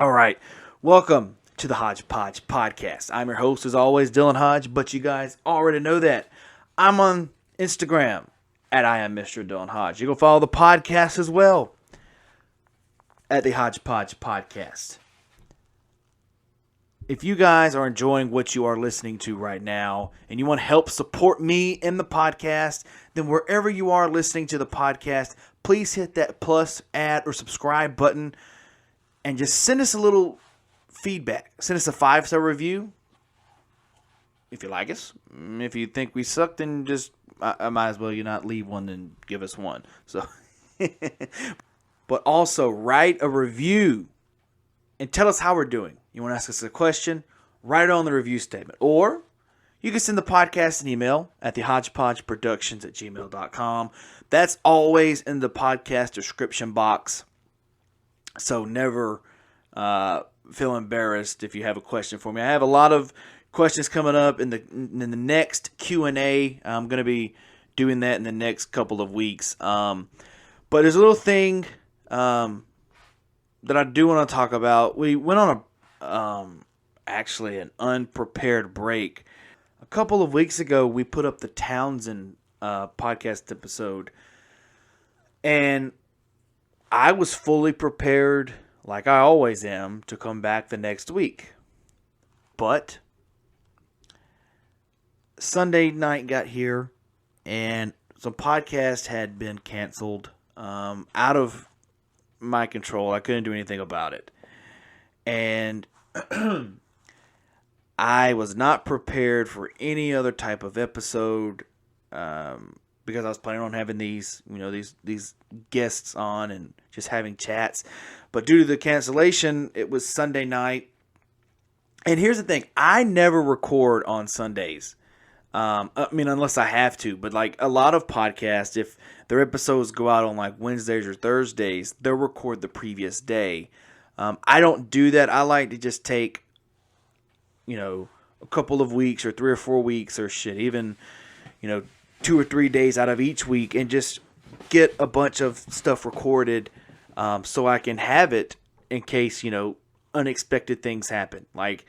All right. Welcome to the Hodgepodge Podcast. I'm your host, as always, Dylan Hodge, but you guys already know that. I'm on Instagram at I am Mr. Dylan Hodge. You can follow the podcast as well at the Hodgepodge Podcast. If you guys are enjoying what you are listening to right now and you want to help support me in the podcast, then wherever you are listening to the podcast, please hit that plus, add, or subscribe button and just send us a little feedback. Send us a 5-star review if you like us. If you think we suck, then just I might as well you not leave one than give us one. So, but also write a review and tell us how we're doing. You want to ask us a question? Write it on the review statement. Or you can send the podcast an email at thehodgepodgeproductions@gmail.com. That's always in the podcast description box. So never feel embarrassed if you have a question for me. I have a lot of questions coming up in the next Q&A. I'm going to be doing that in the next couple of weeks. But there's a little thing that I do want to talk about. We went on actually an unprepared break. A couple of weeks ago, we put up the Townsend podcast episode, and I was fully prepared, like I always am, to come back the next week. But Sunday night got here, and some podcast had been canceled out of my control. I couldn't do anything about it. And I was not prepared for any other type of episode because I was planning on having these guests on and just having chats. But due to the cancellation, it was Sunday night. And here's the thing. I never record on Sundays. Unless I have to. But like a lot of podcasts, if their episodes go out on like Wednesdays or Thursdays, they'll record the previous day. I don't do that. I like to just take, a couple of weeks or 3 or 4 weeks or shit, even, 2 or 3 days out of each week and just get a bunch of stuff recorded so I can have it in case, unexpected things happen. Like,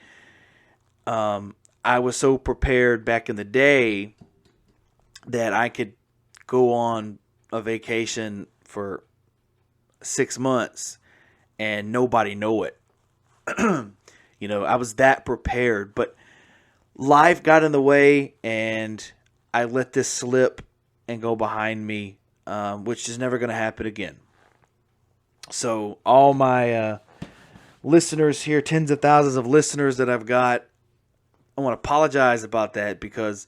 I was so prepared back in the day that I could go on a vacation for 6 months and nobody know it. I was that prepared, but life got in the way and I let this slip and go behind me, which is never going to happen again. So all my listeners here, tens of thousands of listeners that I've got, I want to apologize about that because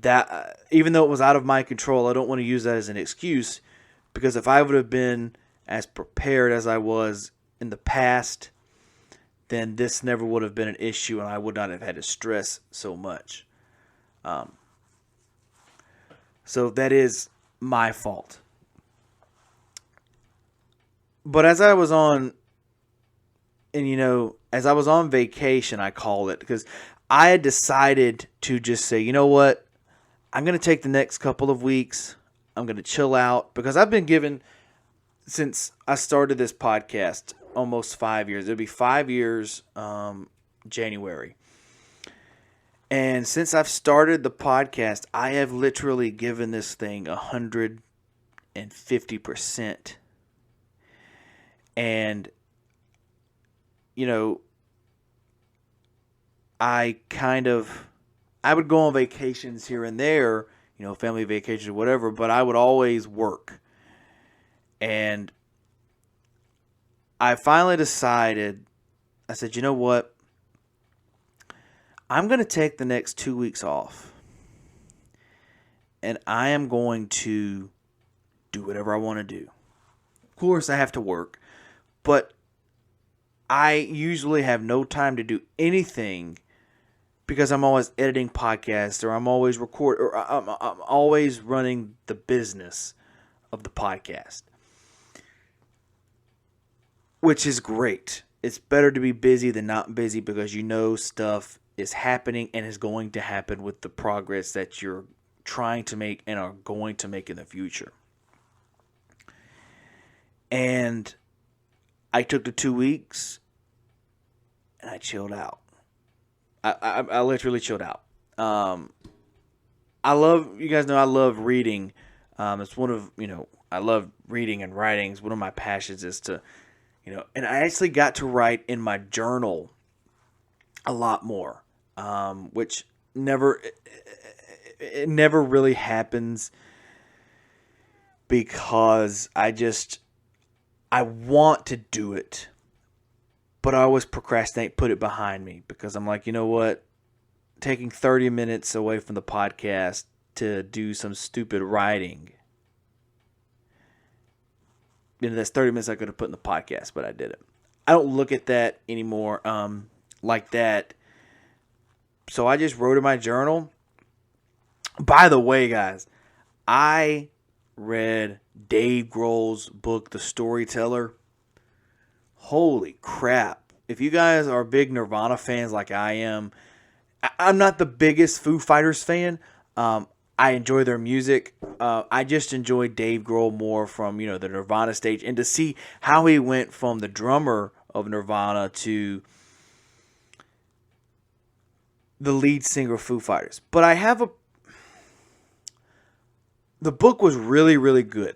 that even though it was out of my control, I don't want to use that as an excuse because if I would have been as prepared as I was in the past, then this never would have been an issue and I would not have had to stress so much. So that is my fault. But as I was on, as I was on vacation, I call it, because I had decided to just say, you know what, I'm going to take the next couple of weeks, I'm going to chill out, because I've been given, since I started this podcast, almost 5 years. It'll be 5 years January. And since I've started the podcast, I have literally given this thing 150%. And, I would go on vacations here and there, family vacations or whatever, but I would always work. And I finally decided, I said, you know what? I'm going to take the next 2 weeks off. And I am going to do whatever I want to do. Of course, I have to work. But I usually have no time to do anything because I'm always editing podcasts or I'm always I'm always running the business of the podcast, which is great. It's better to be busy than not busy because stuff is happening and is going to happen with the progress that you're trying to make and are going to make in the future. And I took the 2 weeks and I chilled out. I literally chilled out. I love, you guys know I love reading. It's one of, I love reading and writing. It's one of my passions is to, and I actually got to write in my journal a lot more, which it never really happens because I want to do it, but I always procrastinate, put it behind me because I'm like, you know what? Taking 30 minutes away from the podcast to do some stupid writing. That's 30 minutes I could have put in the podcast, but I didn't. I don't look at that anymore like that. So I just wrote in my journal. By the way, guys, I read Dave Grohl's book, The Storyteller. Holy crap. If you guys are big Nirvana fans like I am, I'm not the biggest Foo Fighters fan. I enjoy their music. I just enjoy Dave Grohl more from, the Nirvana stage. And to see how he went from the drummer of Nirvana to the lead singer of Foo Fighters. But the book was really, really good.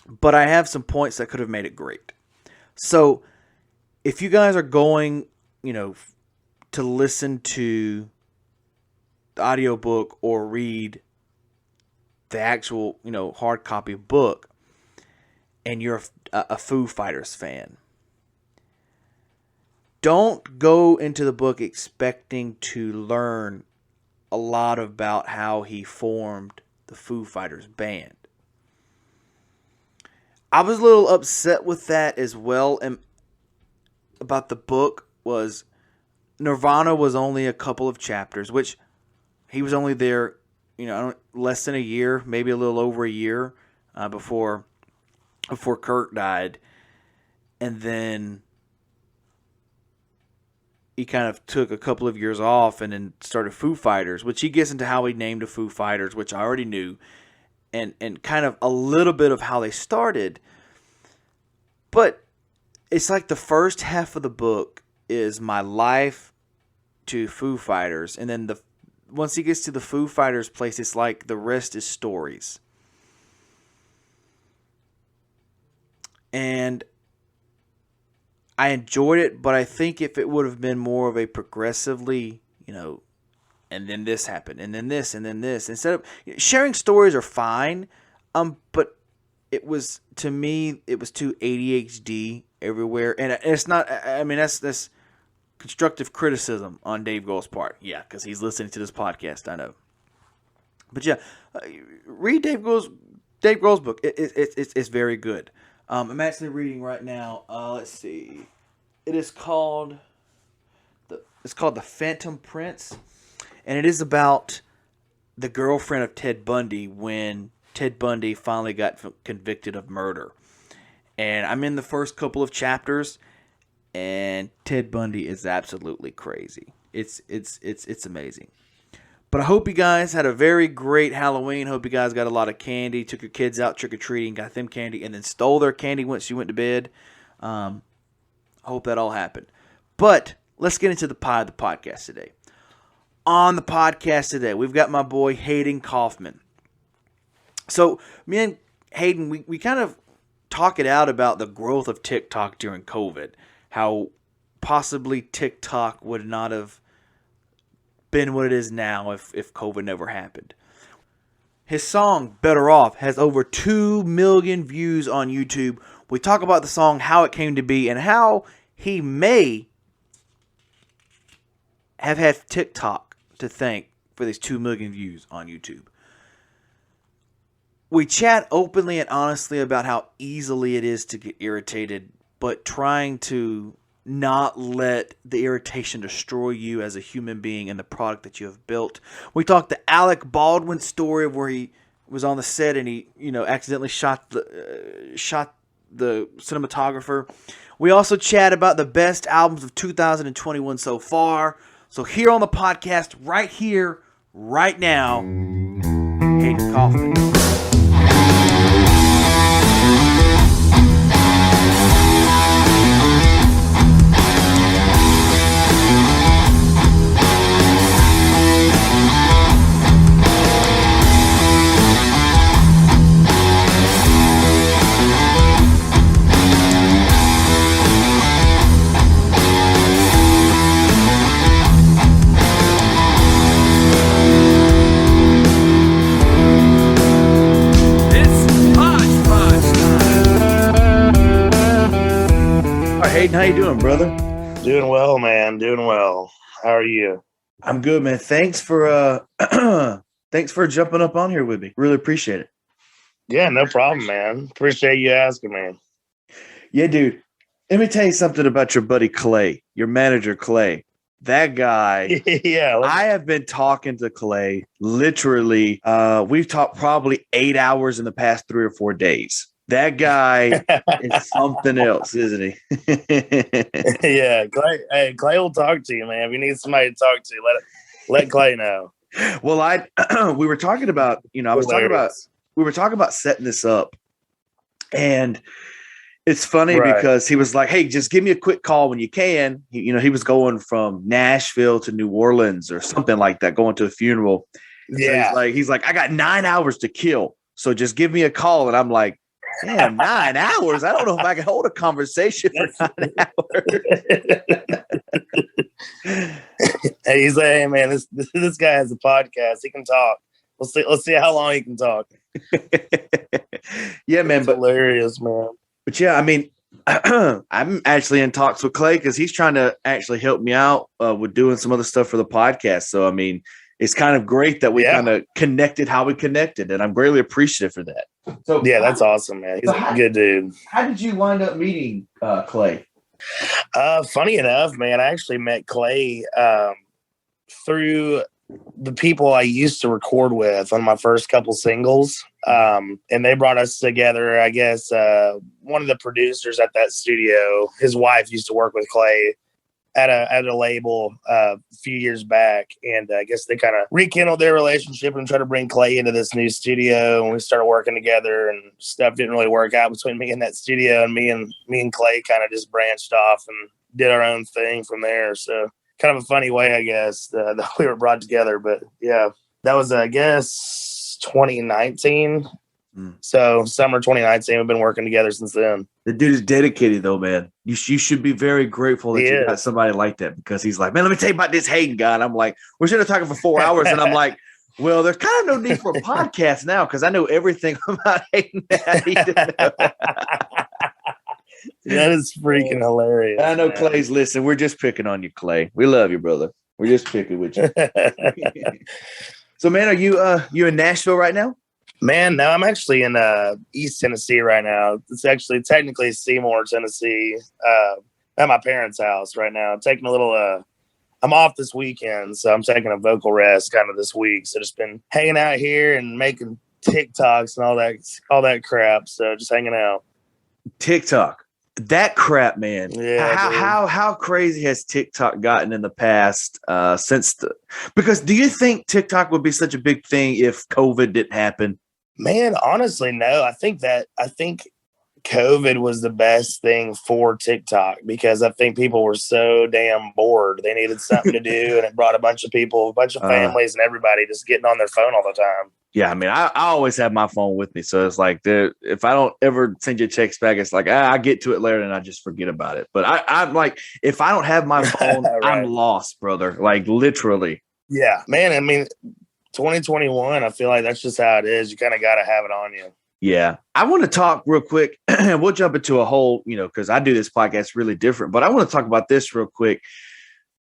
But I have some points that could have made it great. So if you guys are going, to listen to the audiobook or read the actual, hard copy book, and you're a Foo Fighters fan, don't go into the book expecting to learn a lot about how he formed the Foo Fighters band. I was a little upset with that as well, and about the book was Nirvana was only a couple of chapters, which he was only there, less than a year, maybe a little over a year before Kurt died. And then he kind of took a couple of years off and then started Foo Fighters, which he gets into how he named the Foo Fighters, which I already knew, and kind of a little bit of how they started. But it's like the first half of the book is my life to Foo Fighters, and then once he gets to the Foo Fighters place, it's like the rest is stories. And I enjoyed it, but I think if it would have been more of a progressively, and then this happened, and then this, and then this, instead of sharing stories are fine, but it was, to me, it was too ADHD everywhere, and it's not. I mean, that's constructive criticism on Dave Grohl's part. Yeah, because he's listening to this podcast, I know. But yeah, read Dave Grohl's book. It's very good. I'm actually reading right now. Let's see. It is called The Phantom Prince, and it is about the girlfriend of Ted Bundy when Ted Bundy finally got convicted of murder. And I'm in the first couple of chapters, and Ted Bundy is absolutely crazy. It's amazing. But I hope you guys had a very great Halloween. Hope you guys got a lot of candy, took your kids out trick-or-treating, got them candy, and then stole their candy once you went to bed. I hope that all happened. But let's get into the pie of the podcast today. On the podcast today, we've got my boy Hayden Coffman. So me and Hayden, we kind of talk it out about the growth of TikTok during COVID. How possibly TikTok would not have been what it is now if COVID never happened. His song, Better Off, has over 2 million views on YouTube. We talk about the song, how it came to be, and how he may have had TikTok to thank for these 2 million views on YouTube. We chat openly and honestly about how easily it is to get irritated, but trying to not let the irritation destroy you as a human being and the product that you have built. We talked the Alec Baldwin story of where he was on the set and he, accidentally shot the cinematographer. We also chat about the best albums of 2021 so far. So here on the podcast, right here, right now, Hayden Coffman. Hayden, how you doing, brother? Doing well, man. Doing well. How are you? I'm good, man. Thanks for thanks for jumping up on here with me. Really appreciate it. Yeah, no problem, man. Appreciate you asking, man. Yeah, dude. Let me tell you something about your buddy Clay, your manager Clay. That guy. Yeah. I have been talking to Clay literally. We've talked probably 8 hours in the past 3 or 4 days. That guy is something else, isn't he? Yeah, Clay. Hey, Clay will talk to you, man. If you need somebody to talk to, let Clay know. Well, we were talking about, we were talking about setting this up, and it's funny because he was like, "Hey, just give me a quick call when you can." He was going from Nashville to New Orleans or something like that, going to a funeral. Yeah. So he's like, "I got 9 hours to kill, so just give me a call." And I'm like, "Damn, 9 hours? I don't know if I can hold a conversation for 9 hours." Hey, he's like, "Hey, man, this guy has a podcast. He can talk. Let's see how long he can talk." Yeah, man, but hilarious, man. But yeah, I mean, I'm actually in talks with Clay because he's trying to actually help me out with doing some other stuff for the podcast. So, I mean, it's kind of great that we kind of connected how we connected, and I'm greatly appreciative for that. So, yeah, that's awesome, man. He's a good dude. How did you wind up meeting Clay? Funny enough, man, I actually met Clay through the people I used to record with on my first couple singles. And they brought us together. I guess one of the producers at that studio, his wife used to work with Clay at a label a few years back. And I guess they kind of rekindled their relationship and tried to bring Clay into this new studio. And we started working together, and stuff didn't really work out between me and that studio. And me and Clay kind of just branched off and did our own thing from there. So kind of a funny way, I guess, that we were brought together. But yeah, that was, I guess, 2019. So summer 2019, we've been working together since then. The dude is dedicated, though, man. You should be very grateful that you got somebody like that, because he's like, "Man, let me tell you about this Hayden guy." And I'm like, "We're sitting talking for 4 hours." And I'm like, "Well, there's kind of no need for a podcast now, because I know everything about Hayden that I need to know." That is freaking hilarious. I know, man. Clay's listening. We're just picking on you, Clay. We love you, brother. We're just picking with you. So, man, are you in Nashville right now? Man, no, I'm actually in East Tennessee right now. It's actually technically Seymour, Tennessee, at my parents' house right now. I'm taking a little I'm off this weekend, so I'm taking a vocal rest kind of this week. So just been hanging out here and making TikToks and all that crap. So just hanging out. TikTok. That crap, man. Yeah, how crazy has TikTok gotten in the past because do you think TikTok would be such a big thing if COVID didn't happen? Man, honestly, no. I think COVID was the best thing for TikTok, because I think people were so damn bored. They needed something to do, and it brought a bunch of families and everybody just getting on their phone all the time. Yeah, I mean, I always have my phone with me. So it's like, if I don't ever send you a text back, it's like, I get to it later and I just forget about it. But I'm like, if I don't have my phone, right. I'm lost, brother. Like, literally. Yeah, man. I mean, 2021, I feel like that's just how it is. You kind of got to have it on you. Yeah. I want to talk real quick. We'll jump into a whole, because I do this podcast really different. But I want to talk about this real quick.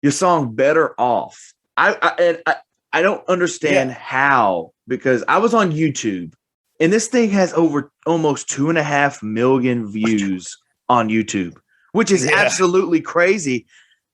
Your song, Better Off. I don't understand how, because I was on YouTube, and this thing has over almost 2.5 million views on YouTube, which is absolutely crazy.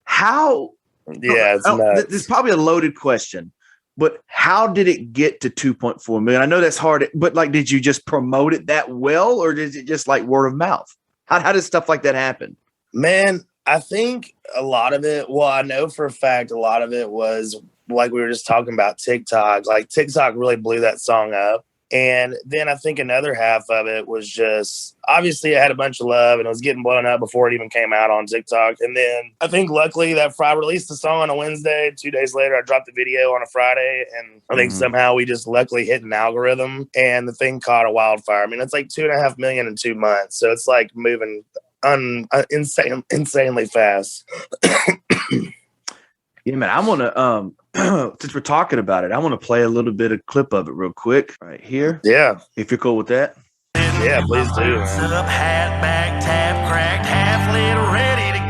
How? Yeah, it's nuts. This is probably a loaded question, but how did it get to 2.4 million? I know that's hard, but like, did you just promote it that well, or is it just like word of mouth? How does stuff like that happen? Man, I think a lot of it, well, I know for a fact a lot of it was, like we were just talking about TikTok. Like, TikTok really blew that song up. And then I think another half of it was just, obviously it had a bunch of love and it was getting blown up before it even came out on TikTok. And then I think luckily that I released the song on a Wednesday. 2 days later, I dropped the video on a Friday. And I think somehow we just luckily hit an algorithm and the thing caught a wildfire. I mean, it's like 2.5 million in 2 months. So it's like moving insanely fast. Yeah, man, I want to, since we're talking about it, I want to play a little bit of clip of it real quick right here. Yeah. If you're cool with that. Yeah, please do. Up, hat back, tap, cracked, half lit, ready to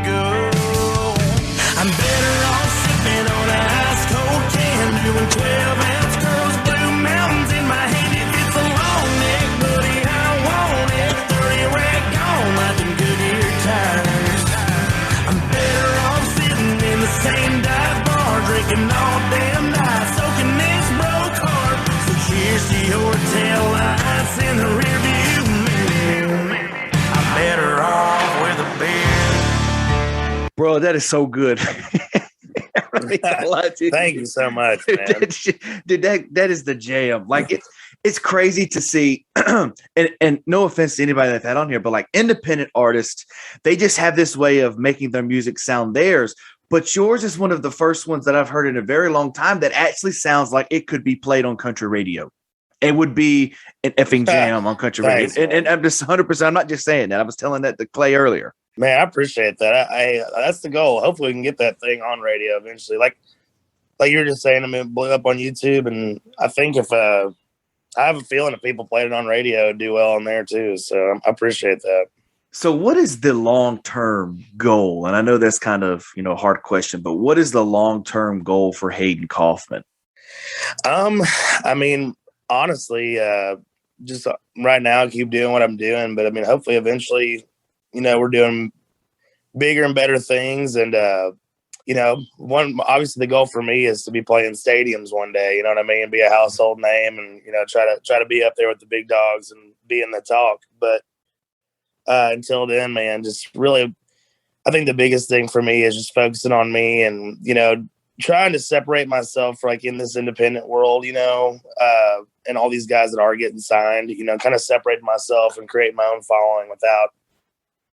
Bro, that is so good. Really don't lie to you. Thank you so much, man. Dude, that is the jam. Like it's crazy to see, and no offense to anybody that's had on here, but like independent artists, they just have this way of making their music sound theirs. But yours is one of the first ones that I've heard in a very long time that actually sounds like it could be played on country radio. It would be an effing jam on country radio. Thanks, And I'm just 100%. I'm not just saying that. I was telling that to Clay earlier. Man, I appreciate that. I that's the goal. Hopefully, we can get that thing on radio eventually. Like you were just saying, I mean, it blew up on YouTube, and I think if I have a feeling if people played it on radio, it'd do well on there too. So I appreciate that. So what is the long-term goal? And I know that's kind of, a hard question, but what is the long-term goal for Hayden Coffman? I mean, honestly, just right now, keep doing what I'm doing. But I mean, hopefully eventually, we're doing bigger and better things. And, obviously the goal for me is to be playing stadiums one day, you know what I mean? Be a household name and, try to be up there with the big dogs and be in the talk. But until then, man, just really, I think the biggest thing for me is just focusing on me and, trying to separate myself like in this independent world, and all these guys that are getting signed, kind of separate myself and create my own following without,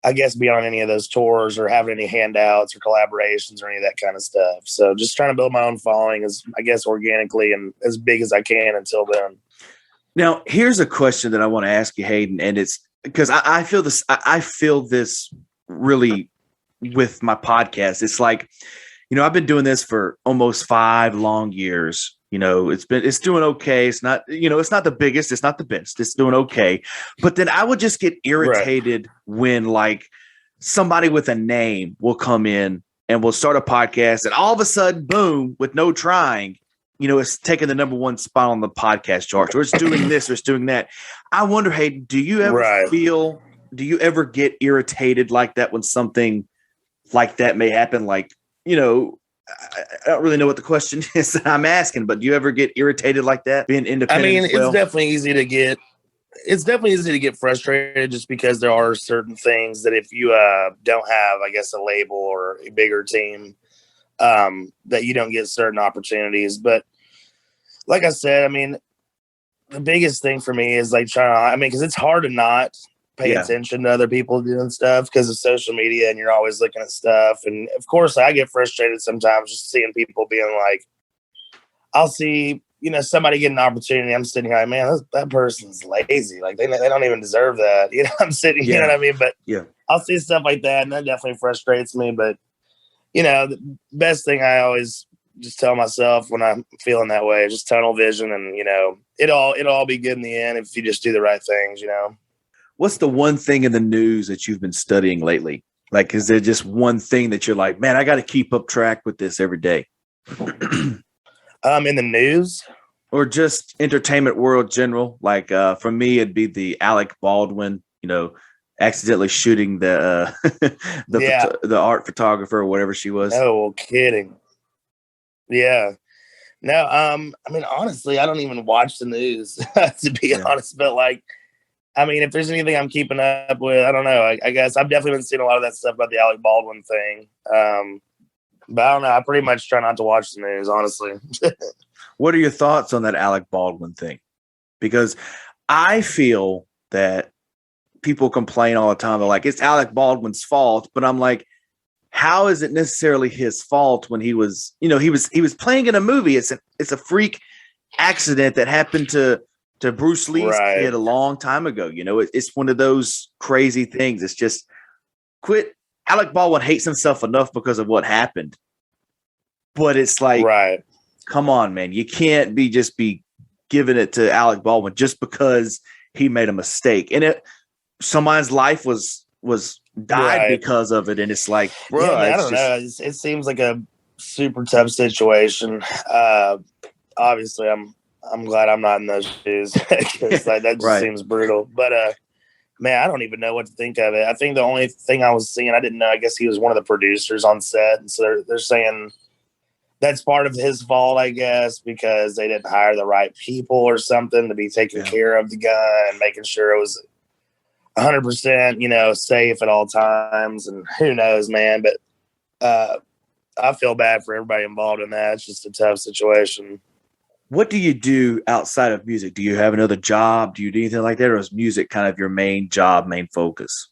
I guess, being on any of those tours or having any handouts or collaborations or any of that kind of stuff. So just trying to build my own following as, I guess, organically and as big as I can until then. Now, here's a question that I want to ask you, Hayden, and it's because I feel this. I feel this really with my podcast. It's like, I've been doing this for almost 5 long years. It's doing okay. It's not, it's not the biggest, it's not the best. It's doing okay. But then I would just get irritated when like somebody with a name will come in and will start a podcast and all of a sudden, boom, with no trying, it's taking the number 1 spot on the podcast charts, or it's doing this or it's doing that. I wonder, Hayden, do you ever get irritated like that when something like that may happen? Like, I don't really know what the question is that I'm asking, but do you ever get irritated like that, being independent? I mean, it's definitely easy to get frustrated just because there are certain things that if you don't have, I guess, a label or a bigger team, that you don't get certain opportunities. But like I said, I mean, the biggest thing for me is like because it's hard to not pay attention to other people doing stuff because of social media and you're always looking at stuff. And of course I get frustrated sometimes just seeing people being like, I'll see, somebody get an opportunity. I'm sitting here like, man, that person's lazy. Like they don't even deserve that. I'm sitting, you know what I mean? But I'll see stuff like that and that definitely frustrates me. But the best thing I always just tell myself when I'm feeling that way is just tunnel vision and, it'll all be good in the end if you just do the right things, What's the one thing in the news that you've been studying lately? Like, is there just one thing that you're like, man, I got to keep up track with this every day? In the news? Or just entertainment world general? Like, for me, it'd be the Alec Baldwin, accidentally shooting the the art photographer or whatever she was. No kidding. Yeah. No, I mean, honestly, I don't even watch the news, to be honest. But like, I mean, if there's anything I'm keeping up with, I don't know. I guess I've definitely been seeing a lot of that stuff about the Alec Baldwin thing. But I don't know. I pretty much try not to watch the news, honestly. What are your thoughts on that Alec Baldwin thing? Because I feel that people complain all the time. They're like, it's Alec Baldwin's fault. But I'm like, how is it necessarily his fault when he was playing in a movie? It's a freak accident that happened to Bruce Lee's kid a long time ago. It's one of those crazy things. It's just quit. Alec Baldwin hates himself enough because of what happened. But it's like, come on, man. You can't be giving it to Alec Baldwin just because he made a mistake. And somebody's life was died because of it. And it's like, bro, I don't know. It seems like a super tough situation. Obviously, I'm glad I'm not in those shoes because that just seems brutal. But man, I don't even know what to think of it. I think the only thing I was seeing, I didn't know. I guess he was one of the producers on set, and so they're saying that's part of his fault, I guess, because they didn't hire the right people or something to be taking care of the gun and making sure it was 100%, safe at all times. And who knows, man? But I feel bad for everybody involved in that. It's just a tough situation. What do you do outside of music? Do you have another job? Do you do anything like that? Or is music kind of your main job, main focus?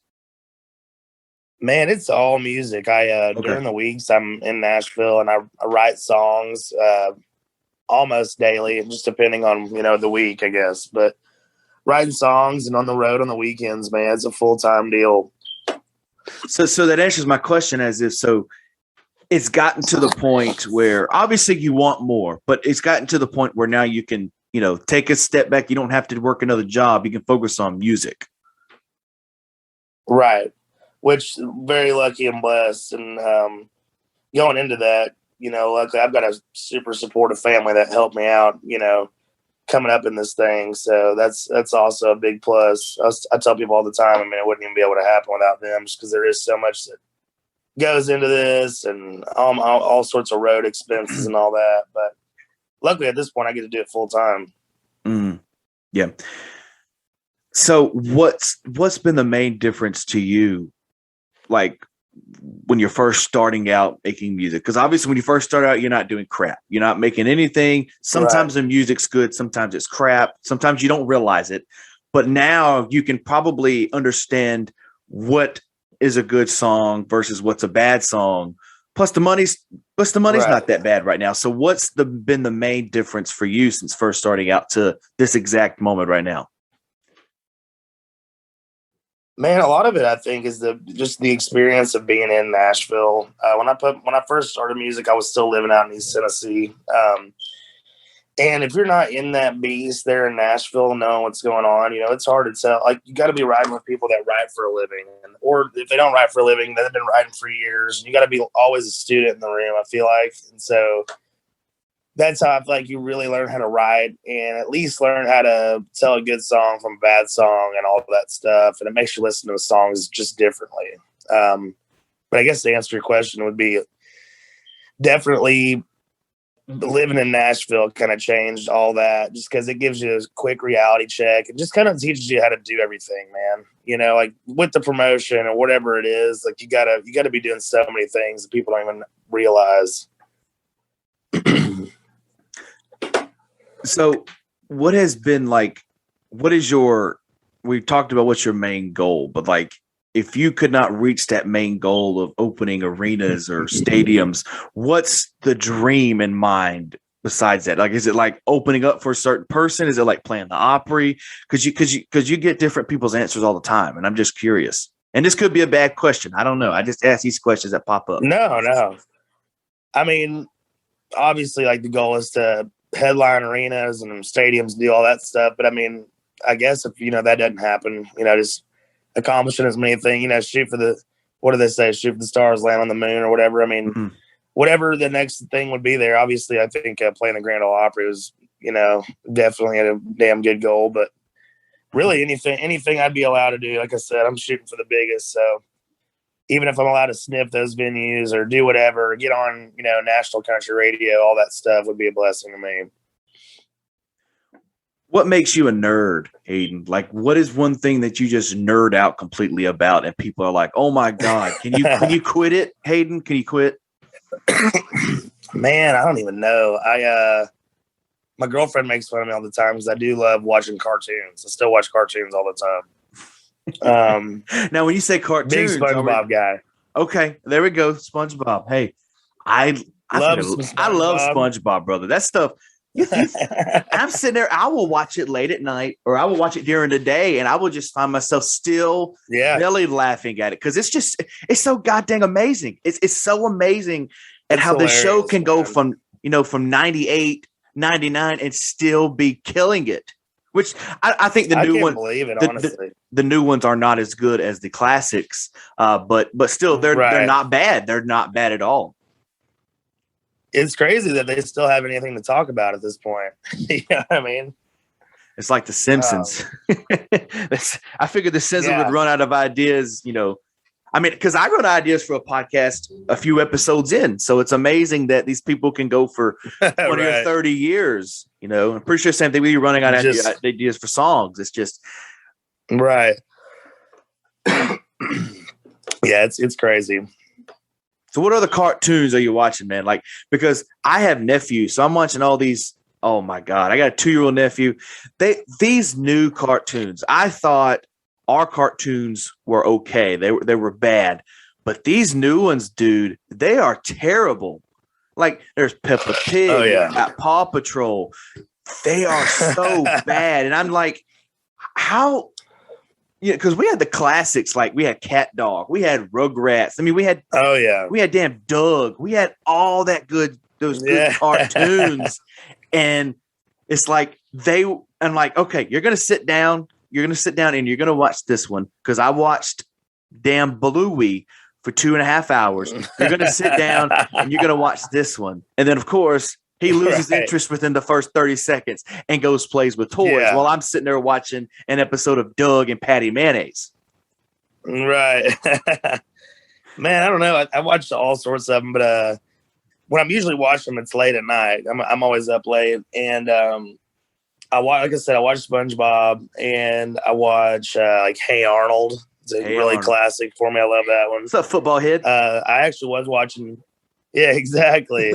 Man, it's all music. I Okay. during the weeks I'm in Nashville and I write songs almost daily, just depending on the week, I guess. But writing songs and on the road on the weekends, man, it's a full-time deal. So that answers my question as if so it's gotten to the point where obviously you want more, but it's gotten to the point where now you can, take a step back. You don't have to work another job. You can focus on music. Right. Which very lucky and blessed. And going into that, luckily I've got a super supportive family that helped me out, coming up in this thing. So that's also a big plus. I tell people all the time, I mean, it wouldn't even be able to happen without them, just because there is so much that goes into this and all sorts of road expenses and all that. But luckily at this point I get to do it full time. Yeah. So what's been the main difference to you, like when you're first starting out making music? Because obviously when you first start out, you're not doing crap. You're not making anything. Sometimes the music's good. Sometimes it's crap. Sometimes you don't realize it. But now you can probably understand what is a good song versus what's a bad song. Plus the money's not that bad right now. So what's been the main difference for you since first starting out to this exact moment right now? Man, a lot of it I think is just the experience of being in Nashville. When I first started music, I was still living out in East Tennessee. And if you're not in that beast there in Nashville, knowing what's going on, it's hard to tell. Like, you got to be writing with people that write for a living, or if they don't write for a living, they've been writing for years. And you got to be always a student in the room, I feel like. And so that's how I feel like you really learn how to write and at least learn how to tell a good song from a bad song and all of that stuff. And it makes you listen to the songs just differently. But I guess to answer your question would be definitely living in Nashville kind of changed all that, just because it gives you a quick reality check and just kind of teaches you how to do everything, man. Like with the promotion or whatever it is, like you gotta be doing so many things that people don't even realize. So what has been like, we've talked about what's your main goal, but like, if you could not reach that main goal of opening arenas or stadiums, what's the dream in mind besides that? Like, is it like opening up for a certain person? Is it like playing the Opry? Because you get different people's answers all the time, and I'm just curious. And this could be a bad question. I don't know. I just ask these questions that pop up. No. I mean, obviously, like the goal is to headline arenas and stadiums, do all that stuff. But I mean, I guess if that doesn't happen, just accomplishing as many things, shoot for the, what do they say? Shoot for the stars, land on the moon or whatever. I mean, whatever the next thing would be there. Obviously, I think playing the Grand Ole Opry was, definitely a damn good goal. But really, anything I'd be allowed to do, like I said, I'm shooting for the biggest. So even if I'm allowed to sniff those venues or do whatever, or get on, national country radio, all that stuff would be a blessing to me. What makes you a nerd, Hayden? Like, what is one thing that you just nerd out completely about, and people are like, "Oh my God, can you quit it, Hayden? Can you quit?" Man, I don't even know. My girlfriend makes fun of me all the time because I do love watching cartoons. I still watch cartoons all the time. Now, when you say cartoons, big SpongeBob guy. Okay, there we go, SpongeBob. Hey, I love SpongeBob, brother. That stuff. I'm sitting there. I will watch it late at night, or I will watch it during the day, and I will just find myself still belly laughing at it because it's so goddamn amazing. It's so amazing at how the show can go from 98, 99 and still be killing it. Which I think the new one. Believe it, honestly. The new ones are not as good as the classics, but still they're not bad. They're not bad at all. It's crazy that they still have anything to talk about at this point. You know what I mean? It's like The Simpsons. I figured The Simpsons would run out of ideas, I mean, because I run ideas for a podcast a few episodes in. So it's amazing that these people can go for 20 or 30 years. I'm pretty sure the same thing with you running out of ideas for songs. It's just. Right. Yeah, it's crazy. So what other cartoons are you watching, man? Like, because I have nephews, so I'm watching all these. Oh my God, I got a 2-year-old nephew. These new cartoons, I thought our cartoons were okay. They were bad, but these new ones, dude, they are terrible. Like there's Peppa Oh Pig, yeah. got Paw Patrol. They are so bad, and I'm like, how? Yeah, because we had the classics, like we had Cat Dog, we had Rugrats. I mean, we had damn Doug. We had all those good cartoons, and it's like I'm like, okay, you're gonna sit down, and you're gonna watch this one because I watched damn Bluey for 2.5 hours. You're gonna sit down and you're gonna watch this one, and then of course he loses interest within the first 30 seconds and goes plays with toys while I'm sitting there watching an episode of Doug and Patty Mayonnaise. Right. Man, I don't know. I watched all sorts of them, but when I'm usually watching them, it's late at night. I'm always up late, and like I said, I watch SpongeBob, and I watch like Hey Arnold. It's a really classic for me. I love that one. What's up, football head? I actually was watching. Yeah, exactly.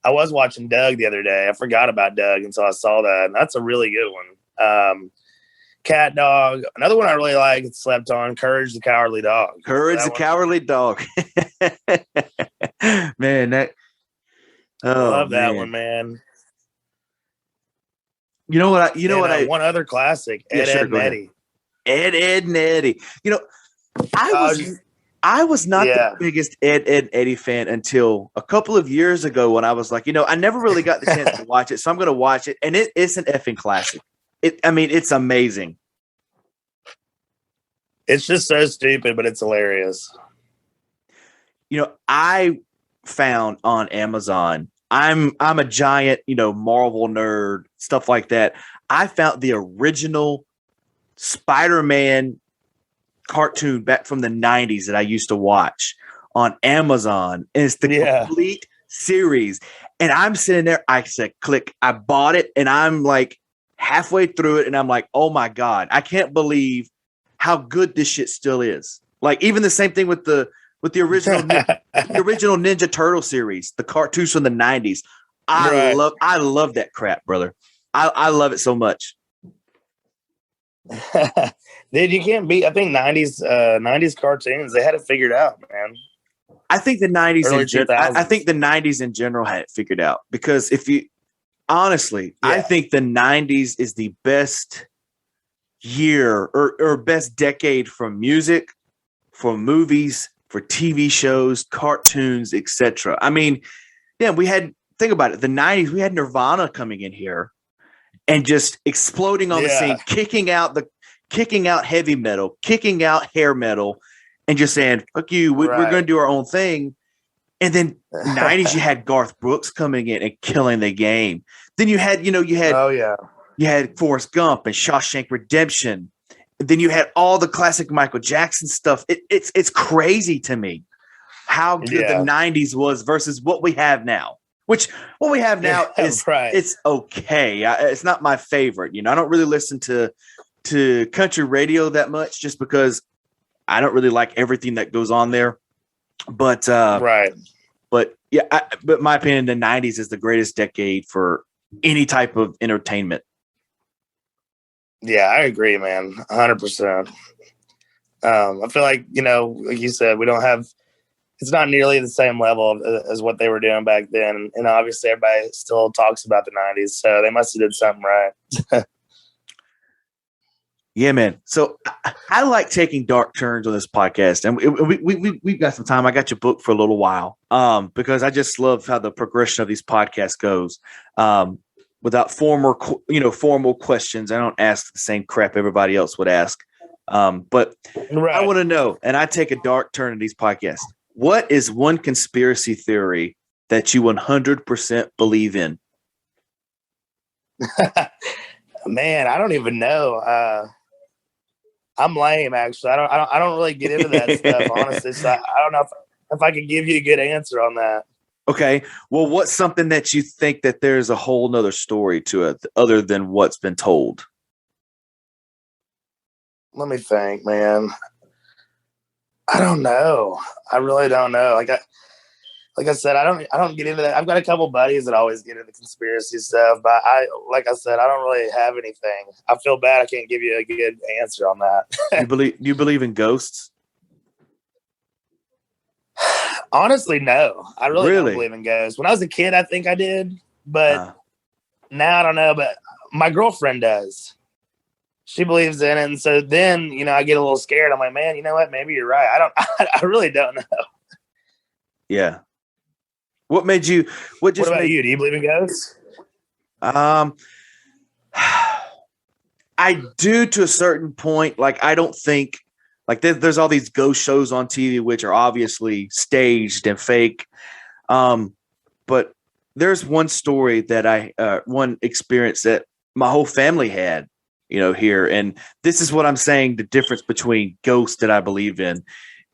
I was watching Doug the other day. I forgot about Doug until I saw that, and that's a really good one. Cat Dog. Another one I really like, slept on, Courage the Cowardly Dog. Courage the Cowardly Dog. Man, I love that one, man. You know what? One other classic, Ed, Ed, and Eddie. Ed, and Eddie. You know, I was not the biggest Ed, and Eddie fan until a couple of years ago when I was like, I never really got the chance to watch it, so I'm going to watch it, and it's an effing classic. It's amazing. It's just so stupid, but it's hilarious. I found on Amazon. I'm a giant, Marvel nerd, stuff like that. I found the original Spider-Man cartoon back from the 90s that I used to watch on Amazon. And it's the complete series. And I'm sitting there, I said, click, I bought it, and I'm like halfway through it, and I'm like, oh my God, I can't believe how good this shit still is. Like even the same thing with the original Ninja Turtle series, the cartoons from the 90s. I love that crap, brother. I love it so much. Dude, you can't beat. I think 90s cartoons, they had it figured out, man. I think the 90s I think the 90s in general had it figured out, because I think the 90s is the best year or best decade for music, for movies, for TV shows, cartoons, etc. I mean, think about it. The 90s, we had Nirvana coming in here and just exploding on the scene, kicking out heavy metal, kicking out hair metal, and just saying, fuck you, we're going to do our own thing. And then 90s, you had Garth Brooks coming in and killing the game. Then you had you had Forrest Gump and Shawshank Redemption. Then you had all the classic Michael Jackson stuff. It's crazy to me how good the 90s was versus what we have now. Which what we have now is it's okay. It's not my favorite. I don't really listen to country radio that much, just because I don't really like everything that goes on there. But but my opinion, the 90s is the greatest decade for any type of entertainment. Yeah, I agree, man. 100%. I feel like, like you said, we don't have, it's not nearly the same level as what they were doing back then. And obviously everybody still talks about the 90s, so they must have did something right. Yeah, man. So I like taking dark turns on this podcast, and we've got some time. I got your book for a little while, because I just love how the progression of these podcasts goes. Without formal questions, I don't ask the same crap everybody else would ask. But I want to know, and I take a dark turn in these podcasts. What is one conspiracy theory that you 100% believe in? Man, I don't even know. I'm lame, actually. I don't really get into that stuff, honestly. So I don't know if I could give you a good answer on that. Okay. Well, what's something that you think that there's a whole nother story to it other than what's been told? Let me think, man. I don't know. I really don't know. Like I said, I don't get into that. I've got a couple buddies that always get into conspiracy stuff, but like I said, I don't really have anything. I feel bad I can't give you a good answer on that. You believe in ghosts? Honestly, no. I really don't Really? believe in ghosts. When I was a kid, I think I did, but Uh, now I don't know. But my girlfriend does. She believes in it, and so then I get a little scared. I'm like, man, you know what? Maybe you're right. I don't. I really don't know. yeah. What made you? What What just about made? you? Do you believe in ghosts? Um, I do to a certain point. Like I don't think like there's all these ghost shows on TV which are obviously staged and fake. But there's one story that one experience that my whole family had, here, and this is what I'm saying: the difference between ghosts that I believe in,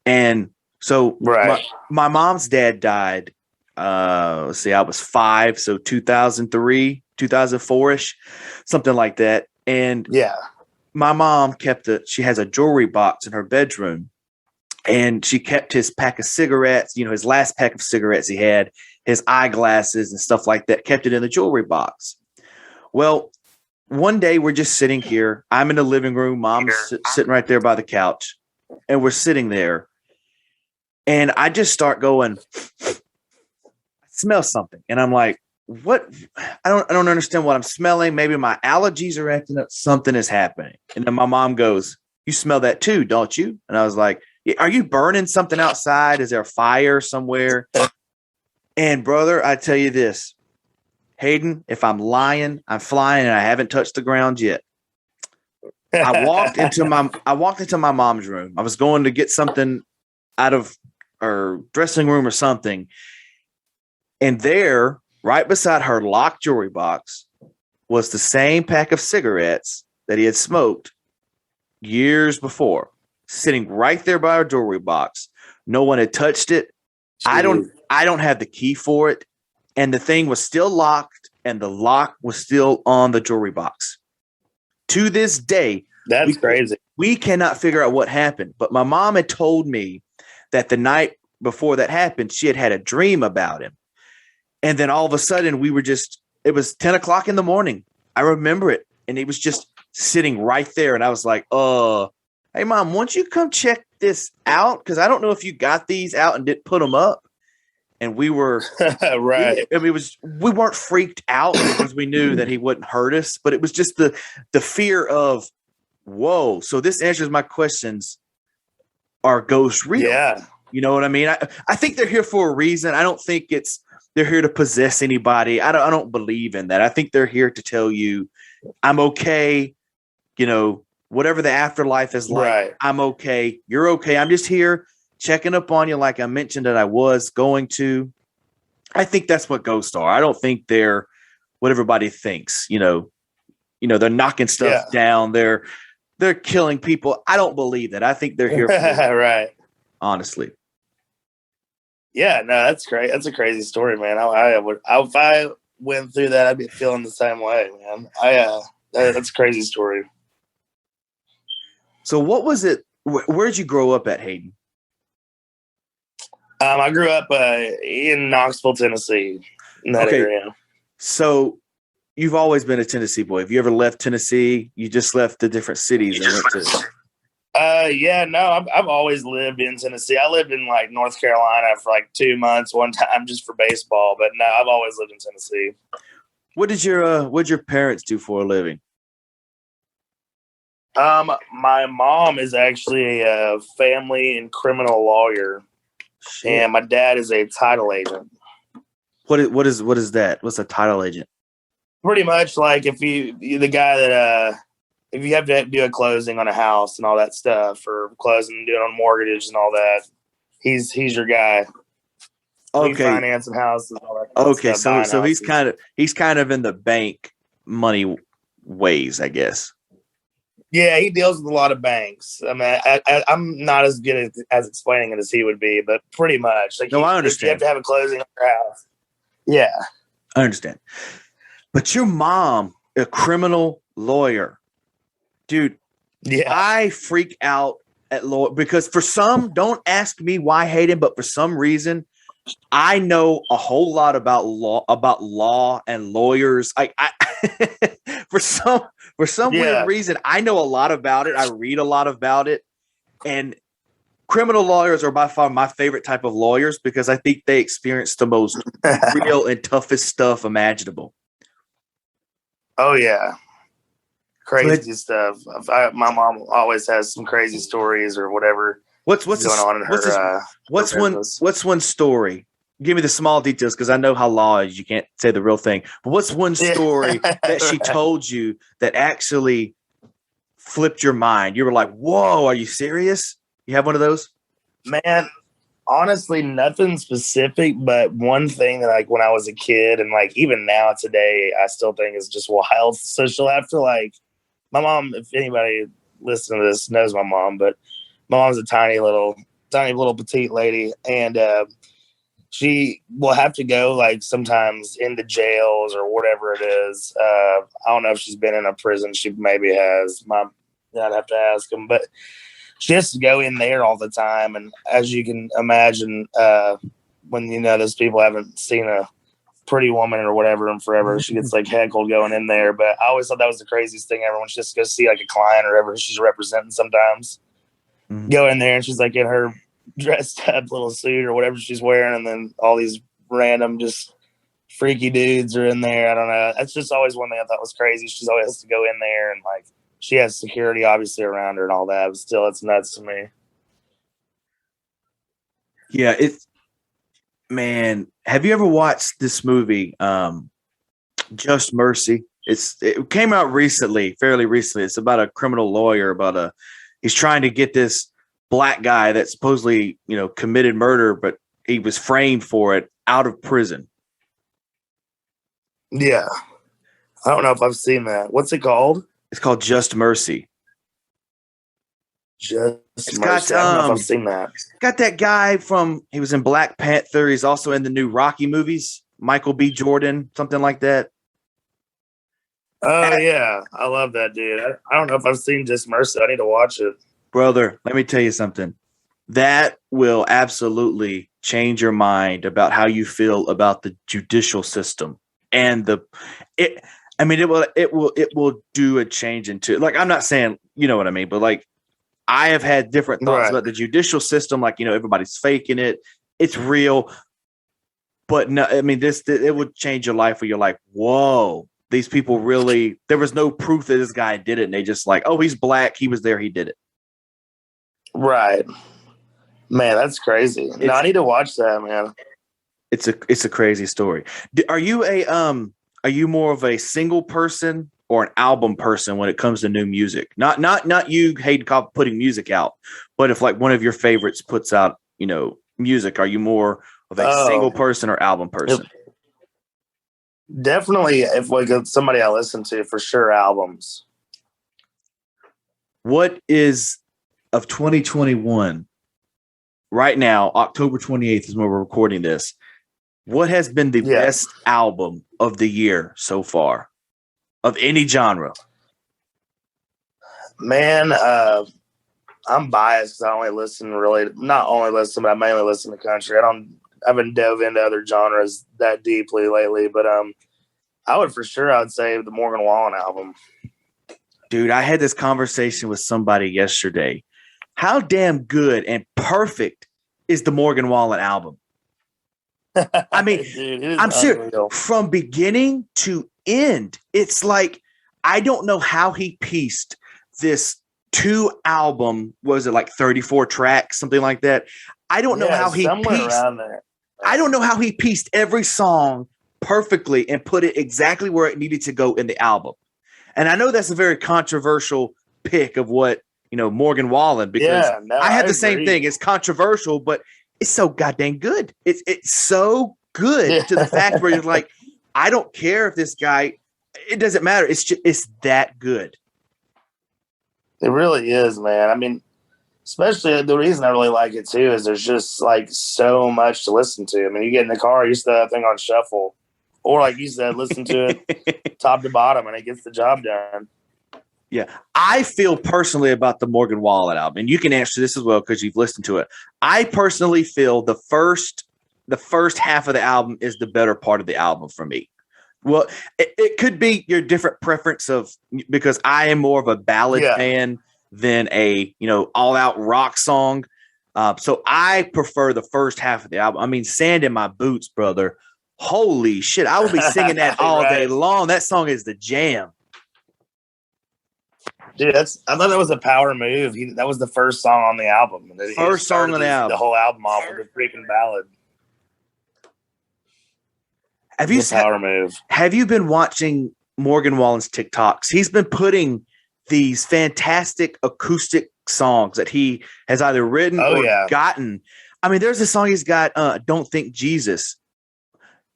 and so Right. my mom's dad died. Let's see, I was 5, so 2003, 2004 ish, something like that, and Yeah. my mom she has a jewelry box in her bedroom, and she kept his pack of cigarettes, his last pack of cigarettes he had, his eyeglasses and stuff like that, kept it in the jewelry box. Well, one day we're just sitting here. I'm in the living room. Mom's sitting right there by the couch, and we're sitting there. And I just start going, I smell something. And I'm like, what? I don't understand what I'm smelling. Maybe my allergies are acting up. Something is happening. And then my mom goes, you smell that too, don't you? And I was like, are you burning something outside? Is there a fire somewhere? And brother, I tell you this, Hayden, if I'm lying, I'm flying and I haven't touched the ground yet. I walked into my mom's room. I was going to get something out of her dressing room or something. And there, right beside her locked jewelry box, was the same pack of cigarettes that he had smoked years before, sitting right there by her jewelry box. No one had touched it. Jeez. I don't have the key for it. And the thing was still locked, and the lock was still on the jewelry box. To this day, That's crazy. We cannot figure out what happened. But my mom had told me that the night before that happened, she had a dream about him. And then all of a sudden, it was 10 o'clock in the morning. I remember it. And he was just sitting right there. And I was like, hey, Mom, won't you come check this out? Because I don't know if you got these out and didn't put them up. And we were right. We weren't freaked out because we knew that he wouldn't hurt us, but it was just the fear of, whoa. So this answers my questions. Are ghosts real? Yeah. You know what I mean? I think they're here for a reason. I don't think they're here to possess anybody. I don't believe in that. I think they're here to tell you, I'm okay. Whatever the afterlife is like, Right. I'm okay. You're okay. I'm just here checking up on you like I mentioned that I was going to. I think that's what ghosts are. I don't think they're what everybody thinks. They're knocking stuff down. They're killing people. I don't believe that. I think they're here for right. Honestly. Yeah, no, that's great. That's a crazy story, man. If I went through that, I'd be feeling the same way, man. That's a crazy story. So what was it? Where'd you grow up at, Hayden? I grew up in Knoxville, Tennessee, in that area. So you've always been a Tennessee boy. Have you ever left Tennessee? You just left the different cities and went to. Yeah, no, I've always lived in Tennessee. I lived in like North Carolina for like 2 months one time just for baseball, but no, I've always lived in Tennessee. What'd your parents do for a living? My mom is actually a family and criminal lawyer. Shit. And my dad is a title agent. What is that? What's a title agent? Pretty much like you're the guy that if you have to do a closing on a house and all that stuff, or closing, doing on mortgages and all that, he's your guy. Okay, refinancing houses. And all that okay, stuff, so he's kind of in the bank money ways, I guess. Yeah, he deals with a lot of banks. I mean, I'm not as good as explaining it as he would be, but pretty much. Like, no, I understand. You have to have a closing on your house. Yeah, I understand. But your mom, a criminal lawyer, dude. Yeah, I freak out at law, because for some, don't ask me why, Hayden, but for some reason, I know a whole lot about law and lawyers. I for some weird Yeah. reason, I know a lot about it. I read a lot about it, and criminal lawyers are by far my favorite type of lawyers because I think they experience the most real and toughest stuff imaginable. Oh yeah, So crazy stuff. My mom always has some crazy stories or whatever what's going on in her business. what's one story? Give me the small details because I know how law is. You can't say the real thing. But what's one story that she told you that actually flipped your mind? You were like, "Whoa, are you serious?" You have one of those? Man, honestly, nothing specific, but one thing that like when I was a kid and like even now today, I still think is just wild. So she'll have to like my mom, if anybody listening to this knows my mom, but my mom's a tiny little petite lady, and she will have to go like sometimes into jails or whatever it is. I don't know if she's been in a prison. She maybe has. I'd have to ask him, but she has to go in there all the time. And as you can imagine, when those people haven't seen a pretty woman or whatever in forever, she gets like heckled going in there. But I always thought that was the craziest thing ever when she just goes see like a client or whatever she's representing sometimes. Mm-hmm. Go in there and she's like in her dressed up little suit or whatever she's wearing, and then all these random just freaky dudes are in there. I don't know. That's just always one thing I thought was crazy. She's always has to go in there and like she has security obviously around her and all that, but still it's nuts to me. Yeah, man, have you ever watched this movie, Just Mercy? It came out recently, fairly recently. It's about a criminal lawyer, he's trying to get this black guy that supposedly, committed murder, but he was framed for it out of prison. Yeah. I don't know if I've seen that. What's it called? It's called Just Mercy. It's Mercy. I don't know if I've seen that. Got that guy he was in Black Panther. He's also in the new Rocky movies. Michael B. Jordan, something like that. Oh, yeah. I love that dude. I don't know if I've seen Just Mercy. I need to watch it. Brother, let me tell you something. That will absolutely change your mind about how you feel about the judicial system and it will do a change into, like, I'm not saying, you know what I mean, but like I have had different thoughts about the judicial system. Like, everybody's faking it. It's real. But no, I mean, it would change your life where you're like, whoa, these people really, there was no proof that this guy did it. And they just like, oh, he's black. He was there. He did it. Right. Man, that's crazy. No, I need to watch that, man. It's a crazy story. Are you more of a single person or an album person when it comes to new music? Not you, Hayden Coffman, putting music out, but if like one of your favorites puts out, music, are you more of a single person or album person? Definitely, if like somebody I listen to, for sure, albums. What is of 2021 right now? October 28th is when we're recording this. What has been the best album of the year so far, of any genre? Man, I'm biased because I only listen not only listen, but I mainly listen to country. I haven't dove into other genres that deeply lately, but I would say the Morgan Wallen album. Dude, I had this conversation with somebody yesterday. How damn good and perfect is the Morgan Wallen album? I mean, dude, I'm serious. From beginning to end, it's like, I don't know how he pieced this 2 album. Was it like 34 tracks, something like that? I don't know how he pieced around there. I don't know how he pieced every song perfectly and put it exactly where it needed to go in the album. And I know that's a very controversial pick of what, Morgan Wallen, because I had the same thing. It's controversial, but it's so goddamn good. It's so good to the fact where you're like, I don't care if this guy, it doesn't matter. It's that good. It really is, man. I mean, especially the reason I really like it too is there's just like so much to listen to. I mean, you get in the car, you set that thing on shuffle, or like you said, listen to it top to bottom, and it gets the job done. Yeah, I feel personally about the Morgan Wallen album, and you can answer this as well because you've listened to it. I personally feel the first half of the album is the better part of the album for me. Well, it could be your different preference of because I am more of a ballad Yeah. fan than a all out rock song. So I prefer the first half of the album. I mean, "Sand in My Boots," brother. Holy shit, I would be singing that all day Right. long. That song is the jam. Dude, I thought that was a power move. That was the first song on the album. He First song on the the album. whole album off with a freaking ballad. Power move. Have you been watching Morgan Wallen's TikToks? He's been putting these fantastic acoustic songs that he has either written or gotten. I mean, there's a song he's got, "Don't Think Jesus."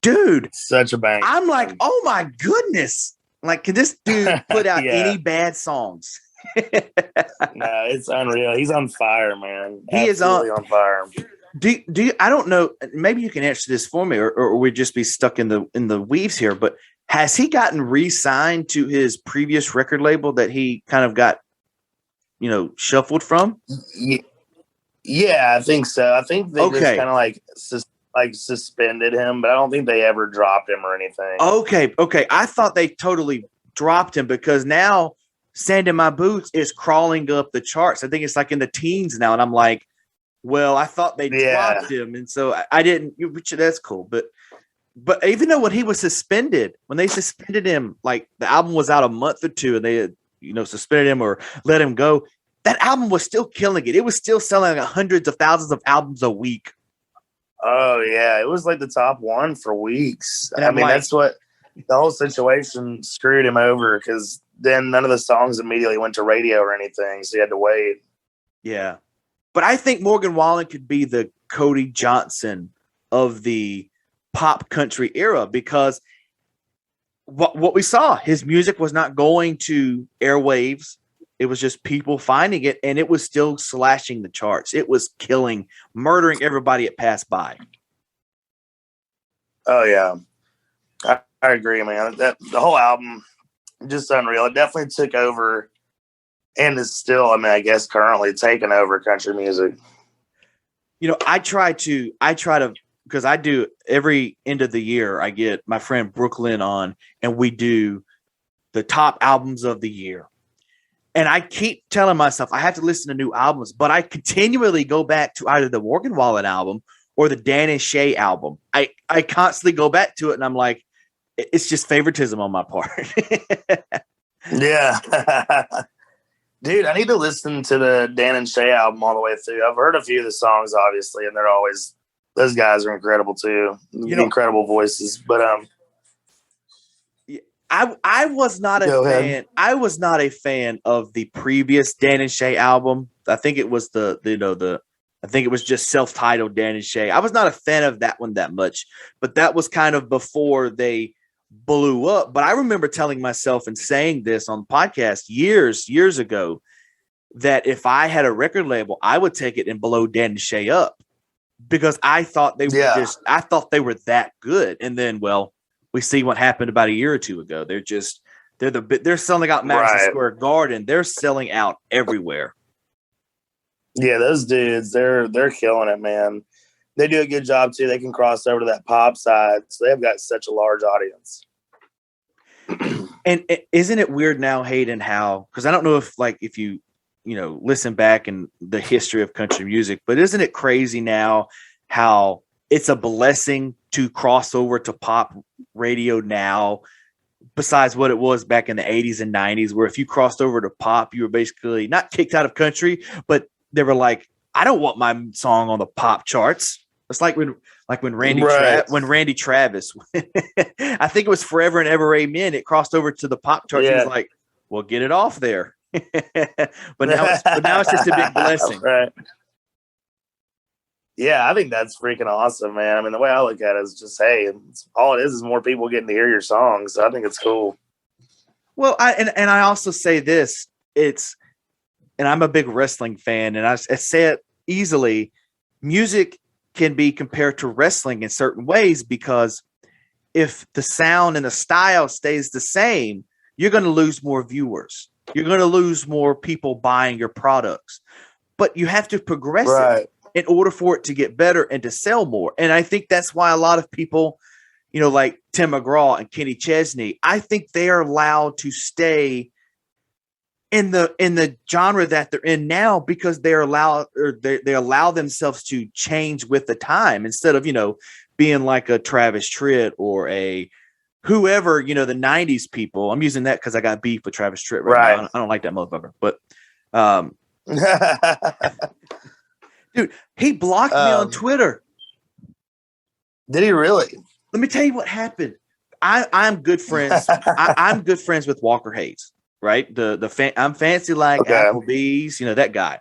Dude, such a bang. I'm like, oh my goodness. Like, can this dude put out any bad songs? No, it's unreal. He's on fire, man. He Absolutely on fire. Do you, I don't know, maybe you can answer this for me, or we'd just be stuck in the weaves here, but has he gotten re-signed to his previous record label that he kind of got, shuffled from? Yeah, I think so. I think they just kind of like suspended him, but I don't think they ever dropped him or anything. Okay. I thought they totally dropped him because now "Sand in My Boots" is crawling up the charts. I think it's like in the teens now, and I'm like, well, I thought they dropped him, and so I didn't. Which that's cool, but even though when he was suspended, when they suspended him, like the album was out a month or two, and they had suspended him or let him go, that album was still killing it. It was still selling like hundreds of thousands of albums a week. Oh yeah, it was like the top one for weeks. And I mean, that's what the whole situation screwed him over because then none of the songs immediately went to radio or anything, so he had to wait. Yeah. But I think Morgan Wallen could be the Cody Johnson of the pop country era because what we saw, his music was not going to airwaves. It was just people finding it, and it was still slashing the charts. It was murdering everybody it passed by. Oh, yeah. I agree, man. The whole album, just unreal. It definitely took over and is still, I guess currently taking over country music. I try to, because I do every end of the year, I get my friend Brooklyn on and we do the top albums of the year. And I keep telling myself I have to listen to new albums, but I continually go back to either the Morgan Wallen album or the Dan and Shay album. I constantly go back to it and I'm like, it's just favoritism on my part. Yeah. Dude, I need to listen to the Dan and Shay album all the way through. I've heard a few of the songs, obviously, and those guys are incredible too. Incredible voices. But I was not a fan. I was not a fan of the previous Dan and Shay album. I think it was I think it was just self-titled Dan and Shay. I was not a fan of that one that much, but that was kind of before they blew up. But I remember telling myself and saying this on the podcast years ago that if I had a record label, I would take it and blow Dan and Shay up because I thought they were I thought they were that good. And then, well, we see what happened about a year or two ago. They're selling out Madison Square Garden. They're selling out everywhere. Yeah, those dudes, they're killing it, man. They do a good job too. They can cross over to that pop side, so they've got such a large audience. And isn't it weird now, Hayden, how, because I don't know if you listen back in the history of country music, but isn't it crazy now how it's a blessing to cross over to pop radio now, besides what it was back in the 80s and 90s, where if you crossed over to pop, you were basically not kicked out of country, but they were like, I don't want my song on the pop charts. It's like when Randy Travis, I think it was Forever and Ever Amen. It crossed over to the pop charts. Yeah. He was like, well, get it off there. but now it's just a big blessing. Right. Yeah, I think that's freaking awesome, man. I mean, the way I look at it is just, hey, all it is more people getting to hear your songs. So I think it's cool. Well, I also say this, and I'm a big wrestling fan, and I say it easily, music can be compared to wrestling in certain ways, because if the sound and the style stays the same, you're going to lose more viewers. You're going to lose more people buying your products. But you have to progress it in order for it to get better and to sell more. And I think that's why a lot of people, like Tim McGraw and Kenny Chesney, I think they are allowed to stay in the genre that they're in now because they allow themselves to change with the time instead of, being like a Travis Tritt or a whoever, the 90s people. I'm using that because I got beef with Travis Tritt right now. I don't like that motherfucker. But dude, he blocked me on Twitter. Did he really? Let me tell you what happened. I'm good friends. I'm good friends with Walker Hayes, right? I'm fancy like Applebee's, that guy.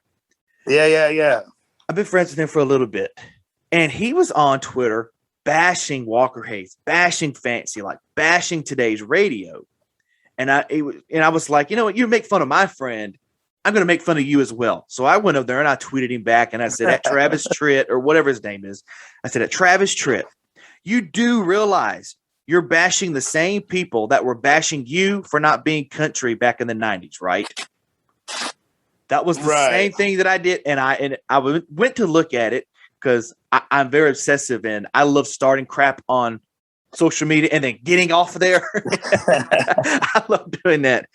Yeah. I've been friends with him for a little bit, and he was on Twitter bashing Walker Hayes, bashing Fancy like, bashing today's radio, and I was like, you know what? You make fun of my friend, I'm going to make fun of you as well. So I went up there and I tweeted him back and I said, at Travis Tritt or whatever his name is, I said, at Travis Tritt, you do realize you're bashing the same people that were bashing you for not being country back in the 90s, right? That was the same thing that I did. And I went to look at it because I'm very obsessive and I love starting crap on social media and then getting off of there. I love doing that.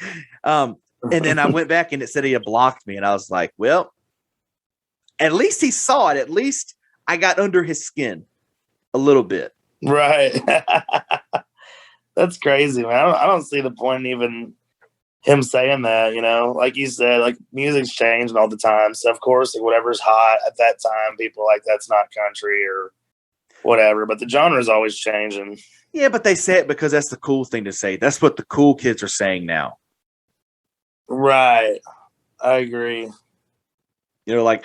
And then I went back and it said he had blocked me. And I was like, well, at least he saw it. At least I got under his skin a little bit. Right. That's crazy, man. I don't see the point in even him saying that, like you said, like music's changing all the time. So of course, like, whatever's hot at that time, people are like, that's not country or whatever. But the genre is always changing. Yeah, but they say it because that's the cool thing to say. That's what the cool kids are saying now. Right. I agree. Like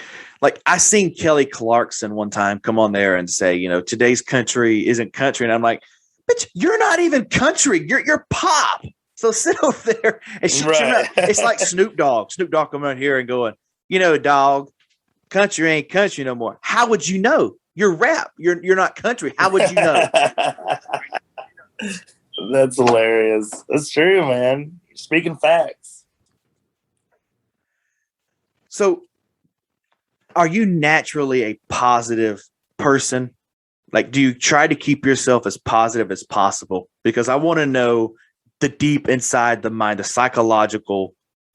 I seen Kelly Clarkson one time come on there and say, today's country isn't country. And I'm like, bitch, you're not even country. You're pop. So sit over there and shut your mouth. It's like Snoop Dogg. Snoop Dogg coming out here and going, dog, country ain't country no more. How would you know? You're rap. You're not country. How would you know? That's hilarious. That's true, man. You're speaking facts. So are you naturally a positive person? Like, do you try to keep yourself as positive as possible? Because I want to know the deep inside the mind, the psychological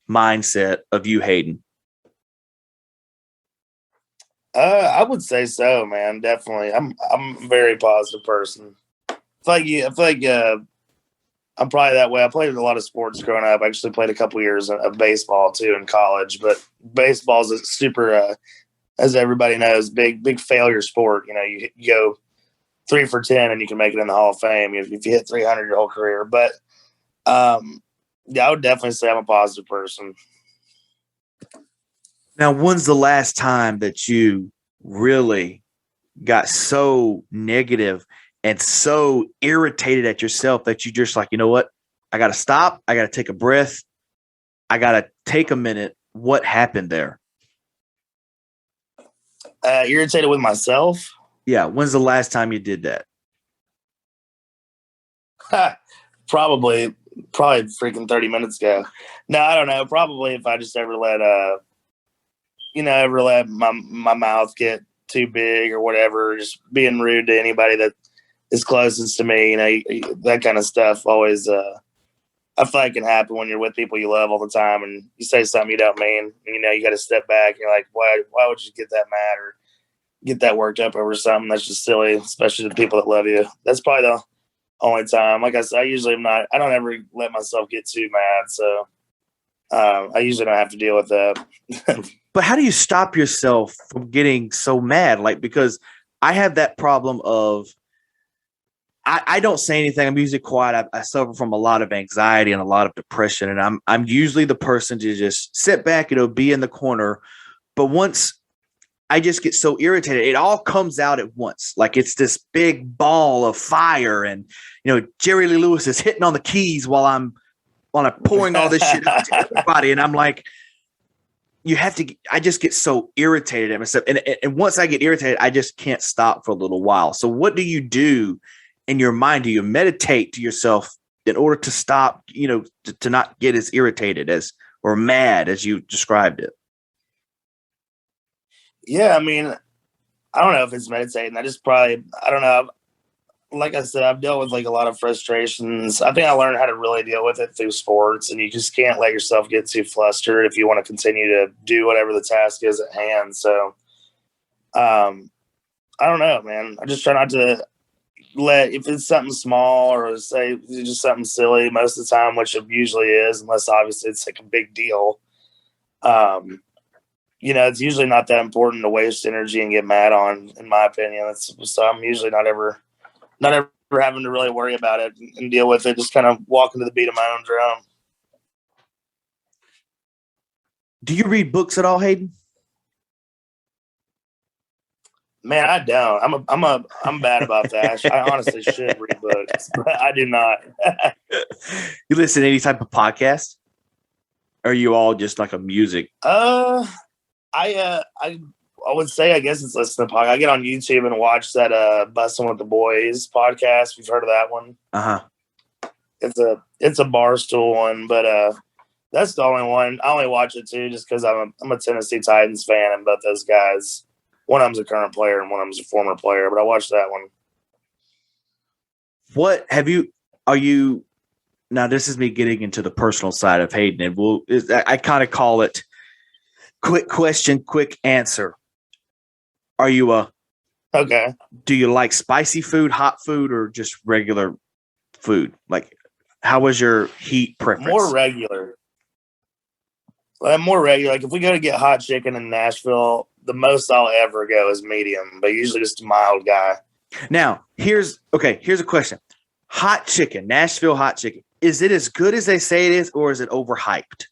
mindset of you, Hayden. I would say so, man. Definitely. I'm a very positive person. I feel like I'm probably that way. I played a lot of sports growing up. I actually played a couple years of baseball too in college, but baseball is a super, as everybody knows, big failure sport. You go 3 for 10 and you can make it in the Hall of Fame if you hit 300 your whole career. But yeah, I would definitely say I'm a positive person. Now, when's the last time that you really got so negative and so irritated at yourself that you just like, you know what? I got to stop. I got to take a breath. I got to take a minute. What happened there? Irritated with myself? Yeah. When's the last time you did that? Probably freaking 30 minutes ago. No, I don't know. Probably if I just ever let my mouth get too big or whatever, just being rude to anybody that is closest to me, that kind of stuff always, I feel like can happen when you're with people you love all the time and you say something you don't mean, and, you got to step back and you're like, why would you get that mad or get that worked up over something that's just silly, especially the people that love you. That's probably the only time. Like I said, I don't ever let myself get too mad. So I usually don't have to deal with that. But how do you stop yourself from getting so mad? Like, because I have that problem of I don't say anything. I'm usually quiet. I suffer from a lot of anxiety and a lot of depression. And I'm usually the person to just sit back, be in the corner. But once I just get so irritated, it all comes out at once. Like it's this big ball of fire. And, Jerry Lee Lewis is hitting on the keys while I'm pouring all this shit out to everybody. And I'm like, I just get so irritated at myself. And once I get irritated, I just can't stop for a little while. So what do you do in your mind? Do you meditate to yourself in order to stop, to not get as irritated as or mad as you described it? Yeah, I mean, I don't know if it's meditating. I don't know. Like I said, I've dealt with like a lot of frustrations. I think I learned how to really deal with it through sports, and you just can't let yourself get too flustered if you want to continue to do whatever the task is at hand. So, I don't know, man. I just try not to if it's something small or say just something silly most of the time, which it usually is, unless obviously it's like a big deal. It's usually not that important to waste energy and get mad on, in my opinion. So I'm usually not ever having to really worry about it and deal with it. Just kind of walking to the beat of my own drum. Do you read books at all, Hayden? Man, I don't. I'm bad about that. I honestly should read books, but I do not. You listen to any type of podcast? Or are you all just like a music? I would say I guess it's listening to podcast. I get on YouTube and watch that Bussin' with the Boys podcast. You've heard of that one? It's a Barstool one, but that's the only one. I only watch it too just because I'm a Tennessee Titans fan, and both those guys, one of them's a current player and one of them's a former player, but I watched that one. Now this is me getting into the personal side of Hayden, and I kind of call it quick question, quick answer. Are you okay? Do you like spicy food, hot food, or just regular food? Like, how was your heat preference? More regular. Like if we go to get hot chicken in Nashville, the most I'll ever go is medium, but usually just a mild guy. Now, here's a question. Hot chicken, Nashville hot chicken. Is it as good as they say it is, or is it overhyped?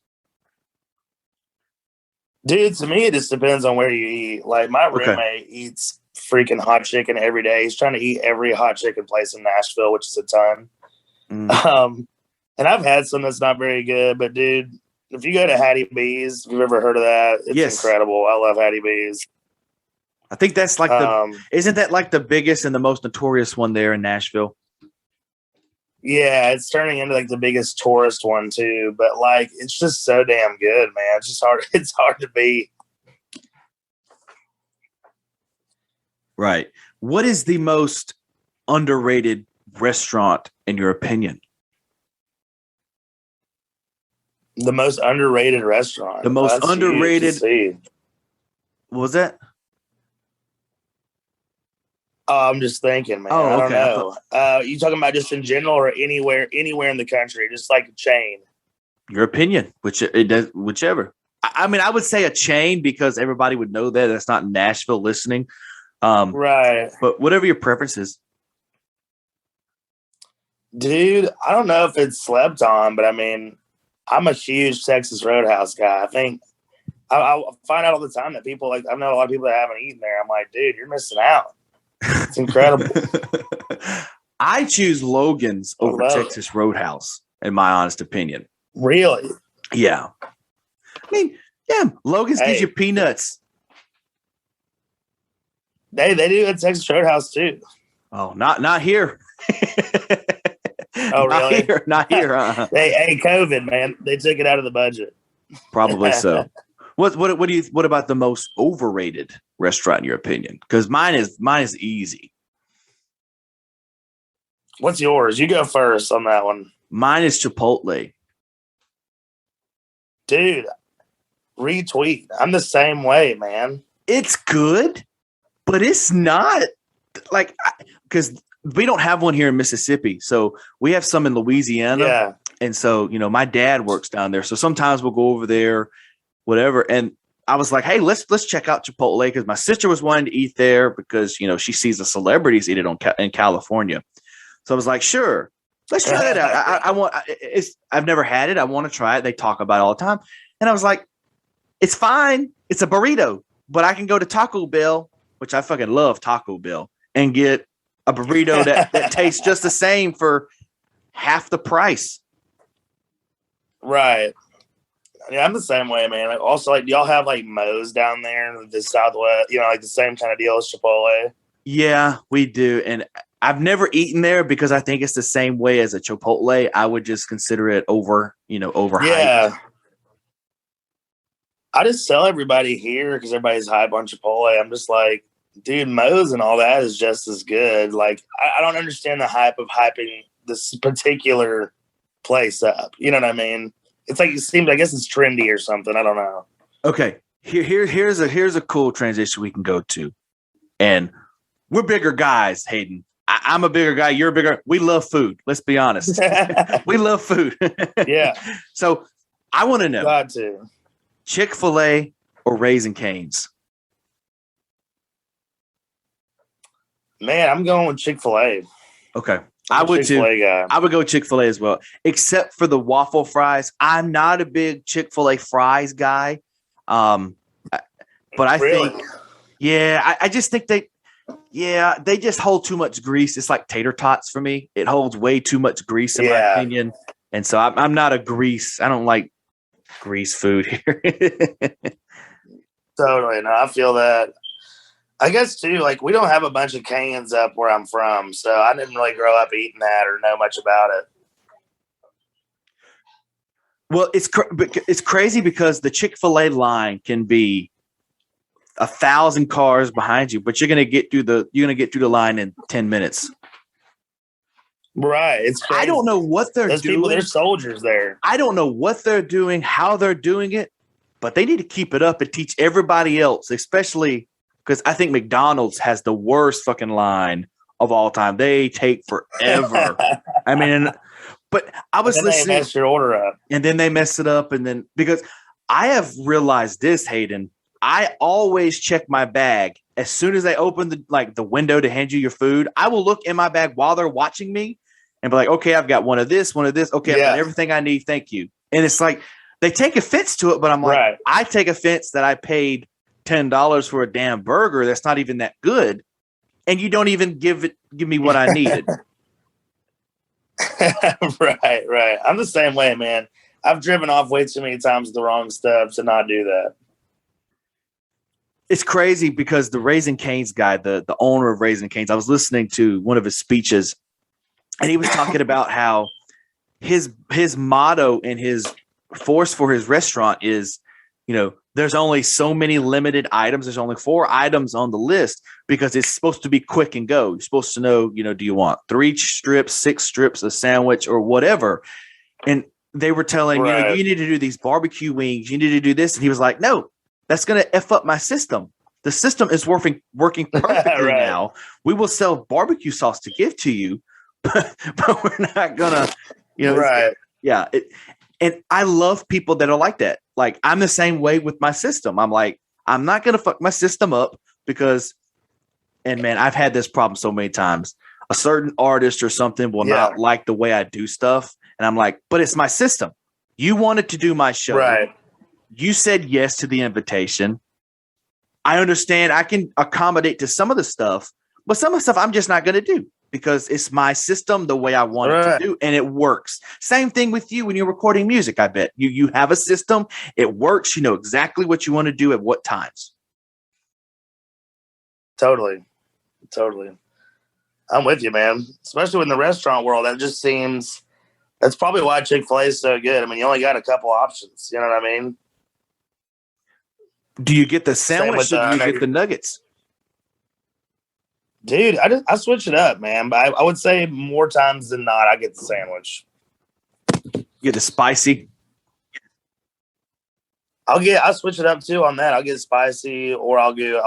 Dude, to me, it just depends on where you eat. Like, my roommate eats freaking hot chicken every day. He's trying to eat every hot chicken place in Nashville, which is a ton. And I've had some that's not very good, but dude, if you go to Hattie B's, if you've ever heard of that, it's incredible. I love Hattie B's. I think that's like isn't that like the biggest and the most notorious one there in Nashville? Yeah, it's turning into like the biggest tourist one too, but like it's just so damn good, man. It's just hard. It's hard to beat. Right. What is the most underrated restaurant in your opinion? The most underrated restaurant. The most underrated. What was that? Oh, I'm just thinking, man. I don't know. You talking about just in general or anywhere in the country, just like a chain? Your opinion, whichever. I mean, I would say a chain because everybody would know that. That's not Nashville listening. Right. But whatever your preference is. Dude, I don't know if it's slept on, but I mean, I'm a huge Texas Roadhouse guy. I think I find out all the time that people I know a lot of people that haven't eaten there. I'm like, dude, you're missing out. It's incredible. I choose Logan's over Texas Roadhouse, in my honest opinion. Really? Yeah. I mean, yeah, Logan's gives you peanuts. They do at Texas Roadhouse too. Oh, not here. Oh, really? Not here. Hey, COVID, man. They took it out of the budget. Probably so. What about the most overrated restaurant in your opinion? Because mine is easy. What's yours? You go first on that one. Mine is Chipotle. Dude, retweet. I'm the same way, man. It's good, but it's not like because we don't have one here in Mississippi. So we have some in Louisiana. Yeah. And so, my dad works down there. So sometimes we'll go over there, whatever. And I was like, hey, let's check out Chipotle because my sister was wanting to eat there because, she sees the celebrities eat it in California. So I was like, sure, let's try it out. I've never had it. I want to try it. They talk about it all the time. And I was like, it's fine. It's a burrito, but I can go to Taco Bell, which I fucking love Taco Bell, and get a burrito that tastes just the same for half the price. Right. Yeah, I'm the same way, man. Also, do y'all have Moe's down there in the Southwest? The same kind of deal as Chipotle. Yeah, we do, and I've never eaten there because I think it's the same way as a Chipotle. I would just consider it overhyped. Yeah. I just tell everybody here because everybody's hype on Chipotle. I'm just like, dude, Moe's and all that is just as good. Like, I don't understand the hype of hyping this particular place up. You know what I mean? It's like it seems. I guess it's trendy or something. I don't know. Okay, here's a cool transition we can go to, and we're bigger guys, Hayden. I'm a bigger guy. You're a bigger. We love food. Let's be honest. We love food. Yeah. So I want to know: Got to. Chick-fil-A or Raising Cane's? Man, I'm going with Chick-fil-A. Okay. I would too. Guy. I would go Chick-fil-A as well, except for the waffle fries. I'm not a big Chick-fil-A fries guy. But I think, I just think they just hold too much grease. It's like tater tots for me. It holds way too much grease in my opinion. And so I'm not a grease. I don't like grease food here. Totally. No, I feel that. I guess too, like we don't have a bunch of cans up where I'm from, so I didn't really grow up eating that or know much about it. Well, it's crazy because the Chick-fil-A line can be 1,000 cars behind you, but you're gonna get through the line in 10 minutes. Right. It's crazy. I don't know what they're Those doing. people, they're soldiers there. I don't know what they're doing, how they're doing it, but they need to keep it up and teach everybody else, especially because I think McDonald's has the worst fucking line of all time. They take forever. I mean, but I was listening. They mess your order up. And then they mess it up. And then because I have realized this, Hayden, I always check my bag as soon as they open the window to hand you your food. I will look in my bag while they're watching me and be like, okay, I've got one of this. Okay, I've got everything I need. Thank you. And it's like they take offense to it, but I'm like, I take offense that I paid $10 for a damn burger that's not even that good, and you don't even give me what I needed. Right. I'm the same way, man. I've driven off way too many times with the wrong stuff to not do that. It's crazy because the Raising Cane's guy, the owner of Raising Cane's, I was listening to one of his speeches, and he was talking about how his motto and his force for his restaurant is, there's only so many limited items. There's only 4 items on the list because it's supposed to be quick and go. You're supposed to know, do you want 3 strips, 6 strips, a sandwich, or whatever? And they were telling you need to do these barbecue wings. You need to do this. And he was like, no, that's going to F up my system. The system is working perfectly now. We will sell barbecue sauce to give to you, but we're not going to, and I love people that are like that. Like, I'm the same way with my system. I'm like, I'm not going to fuck my system up because, and man, I've had this problem so many times. A certain artist or something will not like the way I do stuff. And I'm like, but it's my system. You wanted to do my show. Right. You said yes to the invitation. I understand I can accommodate to some of the stuff, but some of the stuff I'm just not going to do because it's my system the way I want it to do, and it works. Same thing with you when you're recording music, I bet. You have a system. It works. You know exactly what you want to do at what times. Totally. I'm with you, man. Especially in the restaurant world, that's probably why Chick-fil-A is so good. I mean, you only got a couple options. You know what I mean? Do you get the sandwich or do you get the nuggets? Dude, I switch it up, man. But I would say more times than not, I get the sandwich. You get the spicy? I'll switch it up too on that. I'll get spicy, or I'll do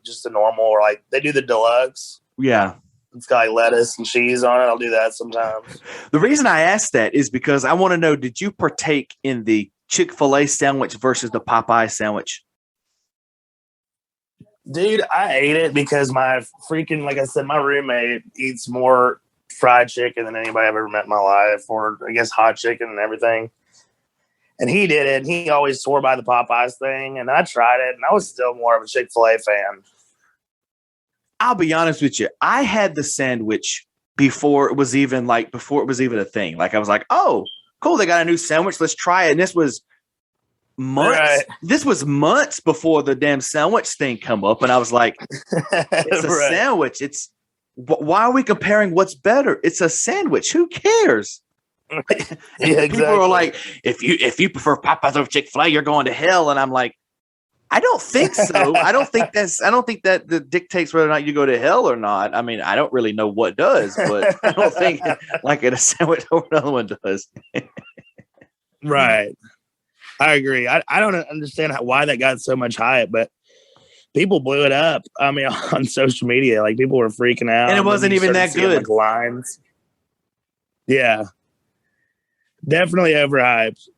just a normal, or like they do the deluxe. Yeah. It's got like lettuce and cheese on it. I'll do that sometimes. The reason I asked that is because I want to know, did you partake in the Chick-fil-A sandwich versus the Popeye sandwich? Dude, I ate it because my freaking, like I said, my roommate eats more fried chicken than anybody I've ever met in my life, or I guess hot chicken and everything. And he did it. And he always swore by the Popeyes thing. And I tried it, and I was still more of a Chick-fil-A fan. I'll be honest with you. I had the sandwich before it was even a thing. Like I was like, oh, cool. They got a new sandwich. Let's try it. And this was months. Right. This was months before the damn sandwich thing come up. And I was like, it's a sandwich. Why are we comparing what's better? It's a sandwich. Who cares? Exactly. People are like, if you prefer Popeyes over Chick-fil-A, you're going to hell. And I'm like, I don't think so. I don't think that dictates whether or not you go to hell or not. I mean, I don't really know what does, but I don't think like a sandwich over another one does. Right. I agree. I don't understand why that got so much hype, but people blew it up. I mean, on social media, like people were freaking out, and it wasn't even that good. Like lines. Yeah, definitely overhyped.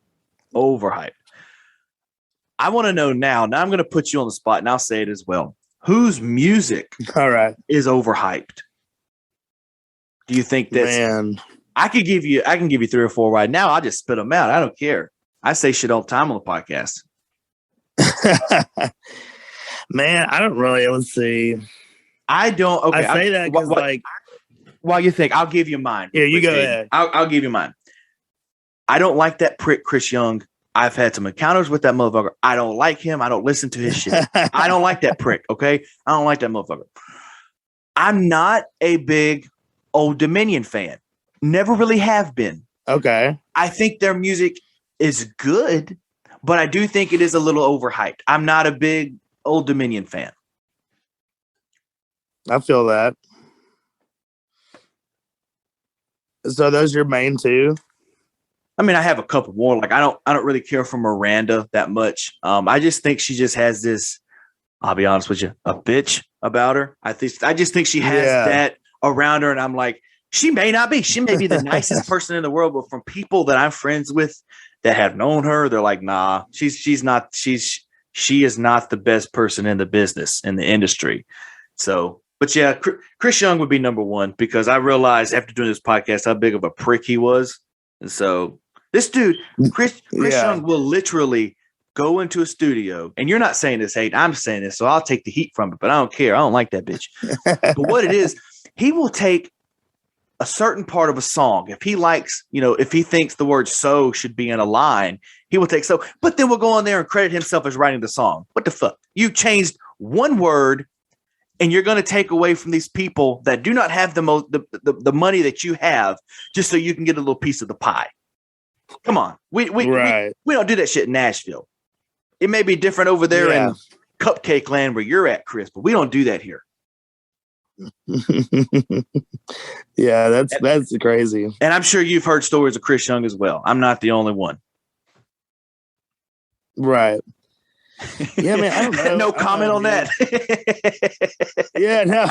Overhyped. I want to know now. Now I'm going to put you on the spot, and I'll say it as well. Whose music, all right, is overhyped? Do you think that's? Man, I can give you 3 or 4 right now. I'll just spit them out. I don't care. I say shit all the time on the podcast. Man, I don't really. Let's see. I don't. Okay, I say that because like, while you think, I'll give you mine. Yeah, you go ahead. I'll give you mine. I don't like that prick Chris Young. I've had some encounters with that motherfucker. I don't like him. I don't listen to his shit. I don't like that prick. Okay, I don't like that motherfucker. I'm not a big Old Dominion fan. Never really have been. Okay. I think their music is good, but I do think it is a little overhyped. I'm not a big Old Dominion fan. I feel that. So those are your main 2? I mean, I have a couple more. Like I don't really care for Miranda that much. I just think she just has this, I'll be honest with you, a bitch about her. I just think she has that around her, and I'm like, she may not be. She may be the nicest person in the world, but from people that I'm friends with that have known her, they're like, nah, she is not the best person in the business, in the industry. So, but yeah, Chris Young would be number 1 because I realized after doing this podcast how big of a prick he was. And so this dude, Chris Young, will literally go into a studio, and you're not saying this, Hayden, I'm saying this, so I'll take the heat from it, but I don't care. I don't like that bitch. But what it is, he will take a certain part of a song. If he likes, if he thinks the word so should be in a line, he will take so, but then we'll go on there and credit himself as writing the song. What the fuck? You changed one word, and you're going to take away from these people that do not have the money that you have just so you can get a little piece of the pie. Come on. We don't do that shit in Nashville. It may be different over there in Cupcake Land where you're at, Chris, but we don't do that here. Yeah, that's crazy. And I'm sure you've heard stories of Chris Young as well. I'm not the only one. Right. Yeah, man, I don't know. No comment on that. Yeah, no,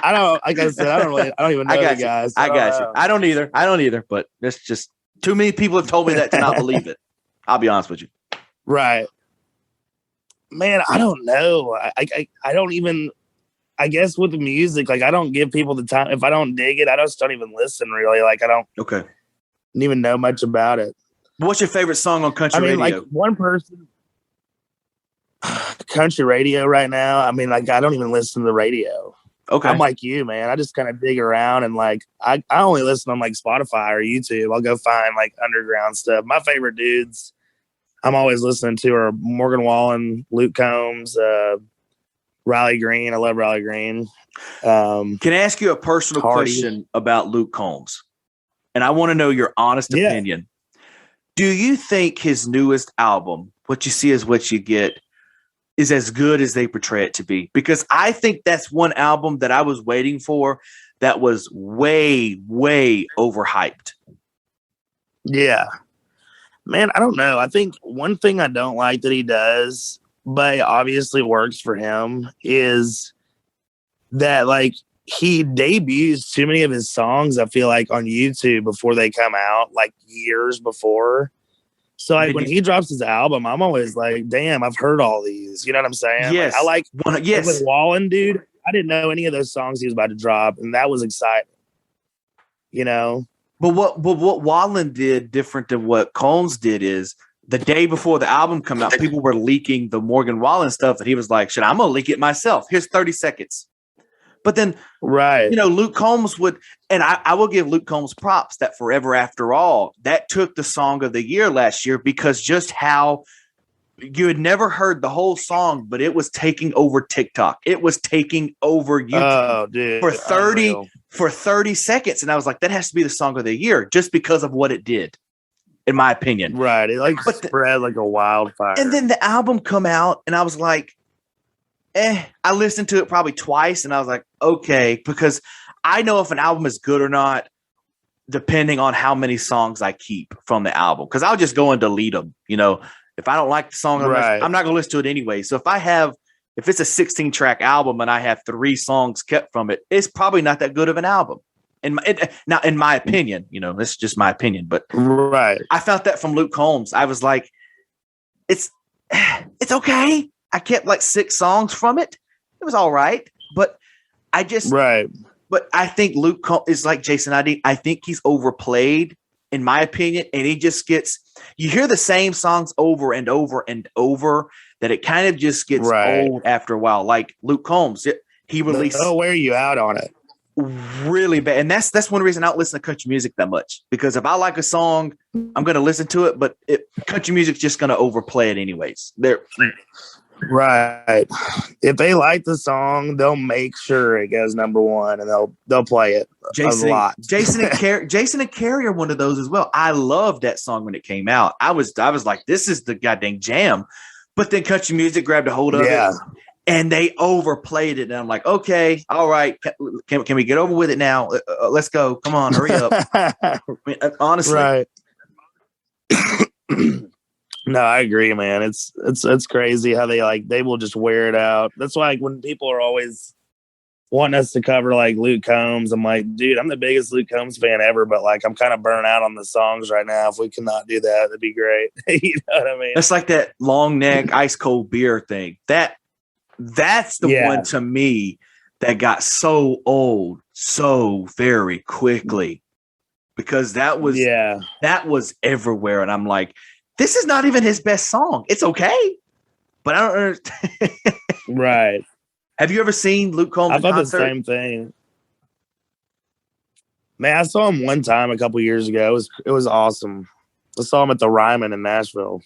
I don't. Like I said, I don't even know the guys. I got you. I don't either. But there's just too many people have told me that to not believe it. I'll be honest with you. Right. Man, I don't know. I don't even. I guess with the music, like I don't give people the time. If I don't dig it, I just don't even listen. Really, like I don't. Okay. Even know much about it. What's your favorite song on country radio? Like one person. Country radio right now. I mean, like I don't even listen to the radio. Okay. I'm like you, man. I just kind of dig around and like I only listen on like Spotify or YouTube. I'll go find like underground stuff. My favorite dudes I'm always listening to are Morgan Wallen, Luke Combs, Riley Green. I love Riley Green. Can I ask you a personal question about Luke Combs? And I want to know your honest opinion. Do you think his newest album, What You See Is What You Get, is as good as they portray it to be? Because I think that's one album that I was waiting for that was way, way overhyped. Yeah. Man, I don't know. I think one thing I don't like that he does, but it obviously works for him, is that like he debuts too many of his songs, I feel like, on YouTube before they come out, like years before. So like when he drops his album, I'm always like, damn, I've heard all these. You know what I'm saying? Yes. Like, with Wallen, dude, I didn't know any of those songs he was about to drop, and that was exciting. You know? But what Wallen did different than what Combs did is the day before the album came out, people were leaking the Morgan Wallen stuff that he was like, shit, I'm going to leak it myself. Here's 30 seconds. But then, right, Luke Combs would, and I will give Luke Combs props that Forever After All, that took the song of the year last year because just how you had never heard the whole song, but it was taking over TikTok. It was taking over YouTube for 30 seconds. And I was like, that has to be the song of the year just because of what it did. in my opinion. Right. It like spread like a wildfire. And then the album come out, and I was like, I listened to it probably twice, and I was like, okay, because I know if an album is good or not, depending on how many songs I keep from the album. Because I'll just go and delete them. You know, if I don't like the song, I'm not going to listen to it anyway. So if it's a 16-track album and I have 3 songs kept from it, it's probably not that good of an album. Now, in my opinion, you know, this is just my opinion, but right. I felt that from Luke Combs. I was like, it's okay. I kept like 6 songs from it. It was all right, but But I think Luke Combs is like Jason Aldean. I think he's overplayed, in my opinion, and he just gets. You hear the same songs over and over and over that it kind of just gets old after a while. Like Luke Combs, he released. They'll wear you out on it. Really bad, and that's one reason I don't listen to country music that much, because if I like a song, I'm going to listen to it, but country music's just going to overplay it anyways. Right. If they like the song, they'll make sure it goes number 1, and they'll play it a lot. Jason and Carrie are one of those as well. I loved that song when it came out. I was like, this is the goddamn jam. But then country music grabbed a hold of it. And they overplayed it, and I'm like, okay, all right, can we get over with it now? Let's go, come on, hurry up. I mean, honestly, right? No, I agree, man. It's crazy how they will just wear it out. That's why when people are always wanting us to cover like Luke Combs, I'm like, dude, I'm the biggest Luke Combs fan ever, but like I'm kind of burnt out on the songs right now. If we cannot do that, that'd be great. You know what I mean? It's like that long neck ice cold beer thing. That's the one to me that got so old so very quickly, because that was everywhere. And I'm like, this is not even his best song. It's okay, but I don't understand. Right. Have you ever seen Luke Combs? I thought the same thing. Man, I saw him one time a couple years ago. It was awesome. I saw him at the Ryman in Nashville.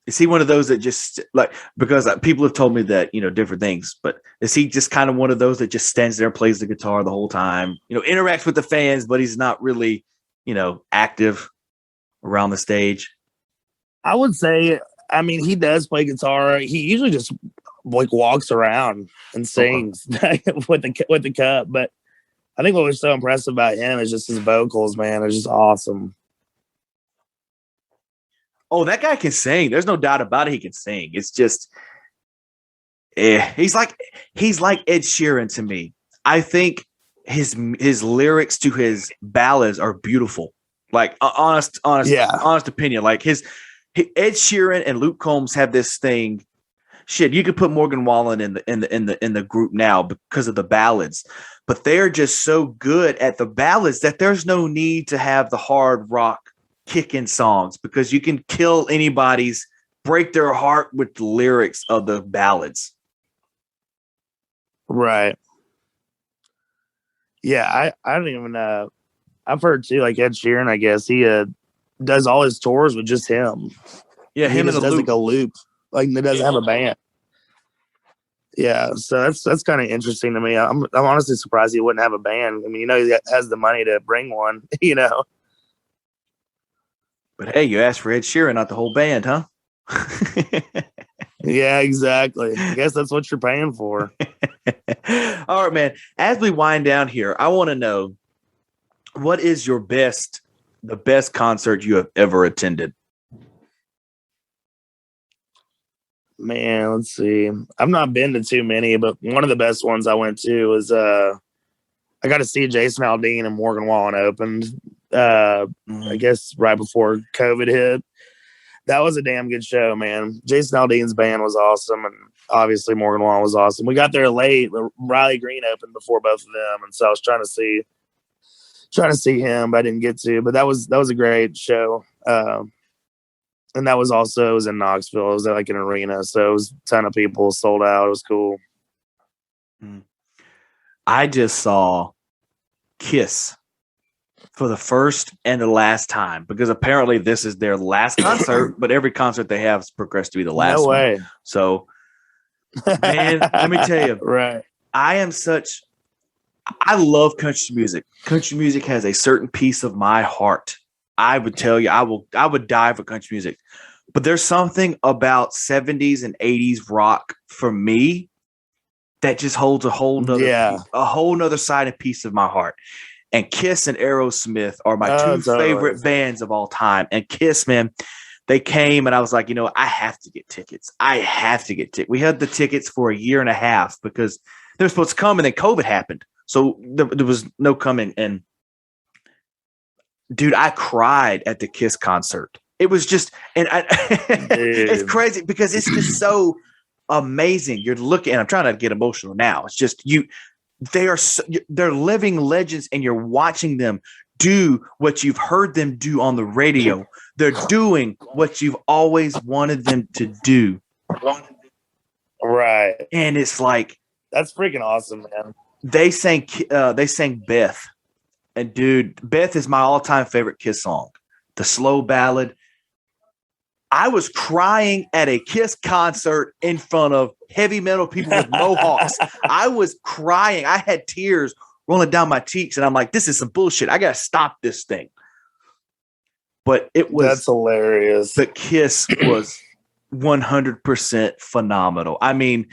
Is he one of those that just like, because people have told me that, you know, different things, but is he just kind of one of those that just stands there and plays the guitar the whole time, you know, interacts with the fans, but he's not really, you know, active around the stage? I would say, I mean, he does play guitar. He usually just like walks around and sings with the cup. But I think what was so impressive about him is just his vocals, man. It's just awesome. Oh, that guy can sing. There's no doubt about it. He can sing. It's just, he's like Ed Sheeran to me. I think his lyrics to his ballads are beautiful. Like honest opinion. Like Ed Sheeran and Luke Combs have this thing. Shit, you could put Morgan Wallen in the group now because of the ballads, but they're just so good at the ballads that there's no need to have the hard rock kick-in songs, because you can kill break their heart with the lyrics of the ballads. Right. Yeah, I don't even know. I've heard too, like Ed Sheeran, I guess he does all his tours with just him. Yeah, he him just and does loop. like a loop, like he doesn't have a band. Yeah, so that's kind of interesting to me. I'm honestly surprised he wouldn't have a band. I mean, you know, he has the money to bring one. You know. But hey, you asked for Ed Sheeran, not the whole band, huh? Yeah, exactly. I guess that's what you're paying for. All right, man. As we wind down here, I want to know, what is the best concert you have ever attended? Man, let's see. I've not been to too many, but one of the best ones I went to was I got to see Jason Aldean and Morgan Wallen opened. I guess right before COVID hit. That was a damn good show, man. Jason Aldean's band was awesome, and obviously Morgan Wallen was awesome. We got there late. Riley Green opened before both of them, and so I was trying to see him, but I didn't get to. But that was a great show. And that was also, it was in Knoxville. It was at like an arena, so it was a ton of people, sold out. It was cool. I just saw Kiss for the first and the last time, because apparently this is their last concert, but every concert they have is progressed to be the last No way. one. So, man, let me tell you, right. I love country music. Country music has a certain piece of my heart I would tell you, I would die for country music. But there's something about 70s and 80s rock for me that just holds a whole nother side and piece of my heart. And Kiss and Aerosmith are my two favorite bands of all time. And Kiss, man, they came and I was like, I have to get tickets. We had the tickets for a year and a half because they were supposed to come and then COVID happened. So there was no coming. And dude, I cried at the Kiss concert. It was just, it's crazy because it's just so amazing. You're looking, and I'm trying to get emotional now. It's just they're living legends, and you're watching them do what you've heard them do on the radio. They're doing what you've always wanted them to do. Right. And it's like, that's freaking awesome, man. They sang Beth. And dude, Beth is my all-time favorite Kiss song. The slow ballad. I was crying at a Kiss concert in front of heavy metal people with mohawks. I was crying. I had tears rolling down my cheeks, and I'm like, this is some bullshit. I got to stop this thing. But that's hilarious. The Kiss was 100% phenomenal. I mean,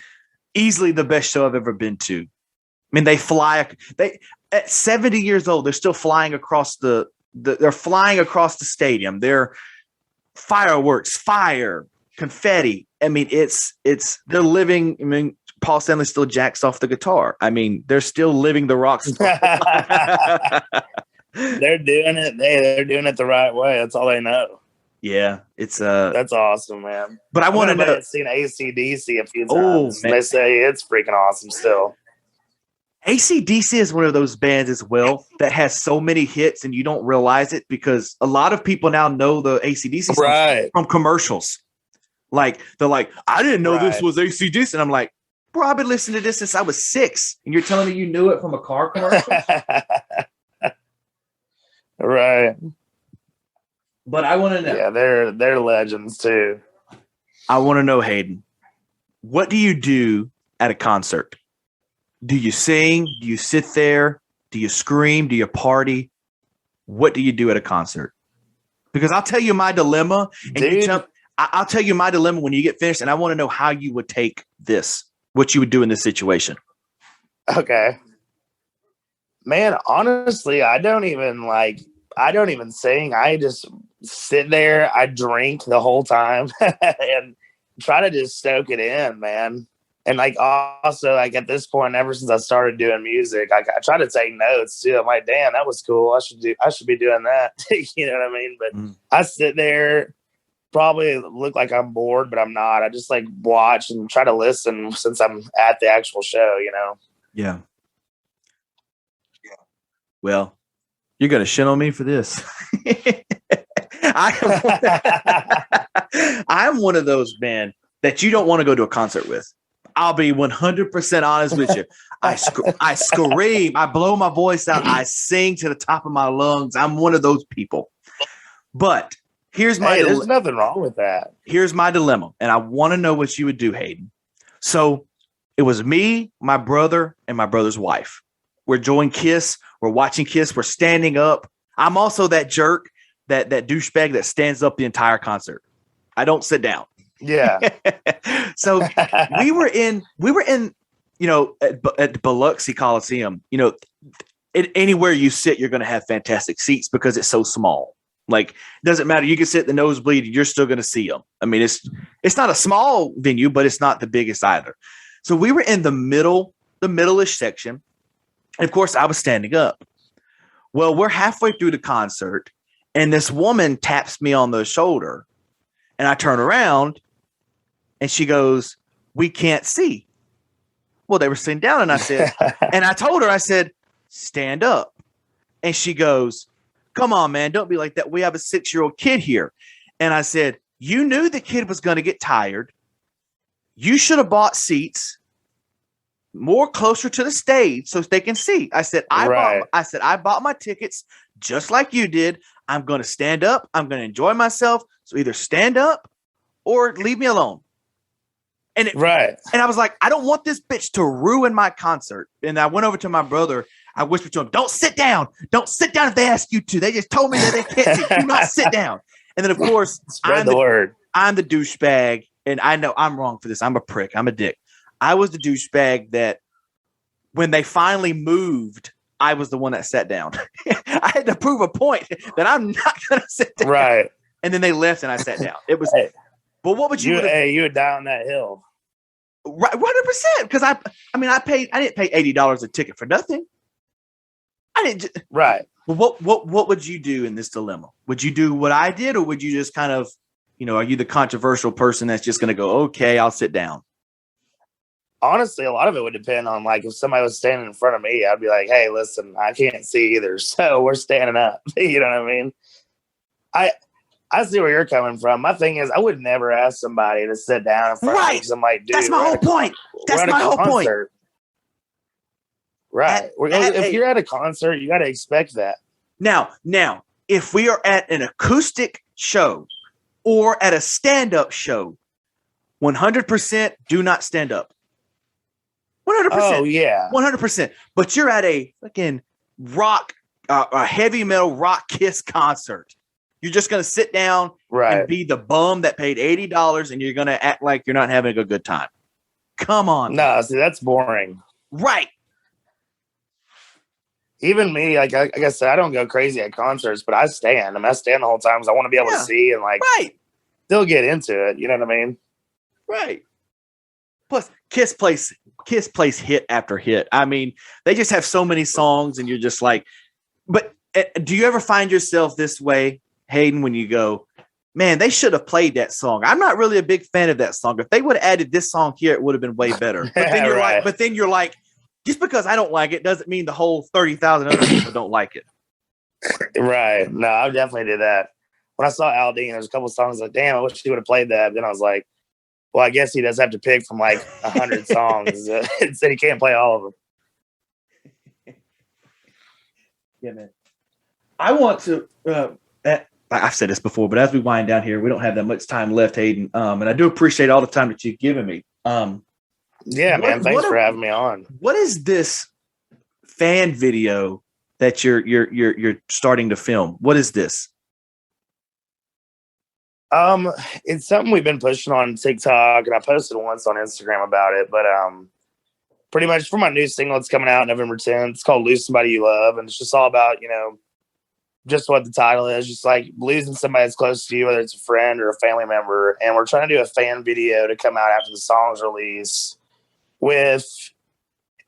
easily the best show I've ever been to. I mean, at 70 years old, they're still flying across they're flying across the stadium. They're fireworks, fire, confetti. I mean, they're living. I mean, Paul Stanley still jacks off the guitar. I mean, they're still living the rock star. They're doing it. They're doing it the right way. That's all they know. Yeah, that's awesome, man. But I want to know. I've seen AC/DC a few times. And they say it's freaking awesome still. AC/DC is one of those bands as well that has so many hits and you don't realize it because a lot of people now know the AC/DC songs from commercials. Like, they're like, I didn't know this was AC/DC. And I'm like, bro, I've been listening to this since I was 6. And you're telling me you knew it from a car commercial? Right. But I want to know. Yeah, they're legends too. I want to know, Hayden, what do you do at a concert? Do you sing? Do you sit there? Do you scream? Do you party? What do you do at a concert? Because I'll tell you my dilemma, and I'll tell you my dilemma when you get finished, and I want to know how you would take this, what you would do in this situation. Okay. Man, honestly, I don't even sing. I just sit there. I drink the whole time and try to just stoke it in, man. And also at this point, ever since I started doing music, I try to take notes too. I'm like, damn, that was cool. I should be doing that. You know what I mean? But I sit there, probably look like I'm bored, but I'm not. I just watch and try to listen since I'm at the actual show, Yeah. Well, you're going to shit on me for this. I'm one of those, man, that you don't want to go to a concert with. I'll be 100% honest with you. I scream. I blow my voice out. I sing to the top of my lungs. I'm one of those people. But here's my there's nothing wrong with that. Here's my dilemma, and I want to know what you would do, Hayden. So it was me, my brother, and my brother's wife. We're enjoying Kiss. We're watching Kiss. We're standing up. I'm also that jerk, that douchebag that stands up the entire concert. I don't sit down. Yeah. So we were in, at Biloxi Coliseum, anywhere you sit, you're going to have fantastic seats because it's so small. It doesn't matter. You can sit the nosebleed. You're still going to see them. I mean, it's not a small venue, but it's not the biggest either. So we were in the middle-ish section. And of course I was standing up. Well, we're halfway through the concert and this woman taps me on the shoulder and I turn around and she goes, "We can't see." Well, they were sitting down and I said, and I told her, I said, "Stand up." And she goes, "Come on, man, don't be like that. We have a 6-year-old kid here." And I said, "You knew the kid was going to get tired. You should have bought seats more closer to the stage so they can see." I said, I bought my tickets just like you did. I'm going to stand up. I'm going to enjoy myself. So either stand up or leave me alone. And I was like, I don't want this bitch to ruin my concert. And I went over to my brother. I whispered to him, don't sit down. Don't sit down if they ask you to. They just told me that they can't sit. Do not sit down. And then, of course, spread the word. I'm the douchebag, and I know I'm wrong for this. I'm a prick. I'm a dick. I was the douchebag that when they finally moved, I was the one that sat down. I had to prove a point that I'm not going to sit down. Right. And then they left, and I sat down. It was. Hey, but what would you? You would die on that hill. Right, 100%. Because I didn't pay $80 a ticket for nothing. I didn't. Right. What would you do in this dilemma? Would you do what I did, or would you just kind of, are you the controversial person that's just going to go, okay, I'll sit down? Honestly, a lot of it would depend on, like, if somebody was standing in front of me, I'd be like, hey, listen, I can't see either, so we're standing up. You know what I mean? I see where you're coming from. My thing is, I would never ask somebody to sit down in front of me because I'm like, dude, that's my whole point. That's my whole point. Right. If you're at a concert, you got to expect that. Now, if we are at an acoustic show or at a stand-up show, 100% do not stand up. 100%. Oh, yeah. 100%. But you're at a fucking rock, a heavy metal rock Kiss concert. You're just going to sit down and be the bum that paid $80 and you're going to act like you're not having a good time. Come on. No, see, that's boring. Right. Even me, like I said, I don't go crazy at concerts, but I stand. I stand the whole time because I want to be able to see and still get into it. You know what I mean? Right. Plus, Kiss plays hit after hit. I mean, they just have so many songs and you're just like, but do you ever find yourself this way, Hayden, when you go, man, they should have played that song. I'm not really a big fan of that song. If they would have added this song here, it would have been way better. But then you're like, just because I don't like it doesn't mean the whole 30,000 other people don't like it. Right. No, I definitely did that. When I saw Aldine, there's a couple of songs like, damn, I wish he would have played that. Then I was like, well, I guess he does have to pick from like 100 songs. It said he can't play all of them. Yeah, man. I want to, I've said this before, but as we wind down here, we don't have that much time left, Hayden. And I do appreciate all the time that you've given me. Yeah, man. Thanks for having me on. What is this fan video that you're starting to film? What is this? It's something we've been pushing on TikTok, and I posted once on Instagram about it. But pretty much for my new single, it's coming out November 10th. It's called "Lose Somebody You Love," and it's just all about just what the title is, just like losing somebody that's close to you, whether it's a friend or a family member. And we're trying to do a fan video to come out after the song's release with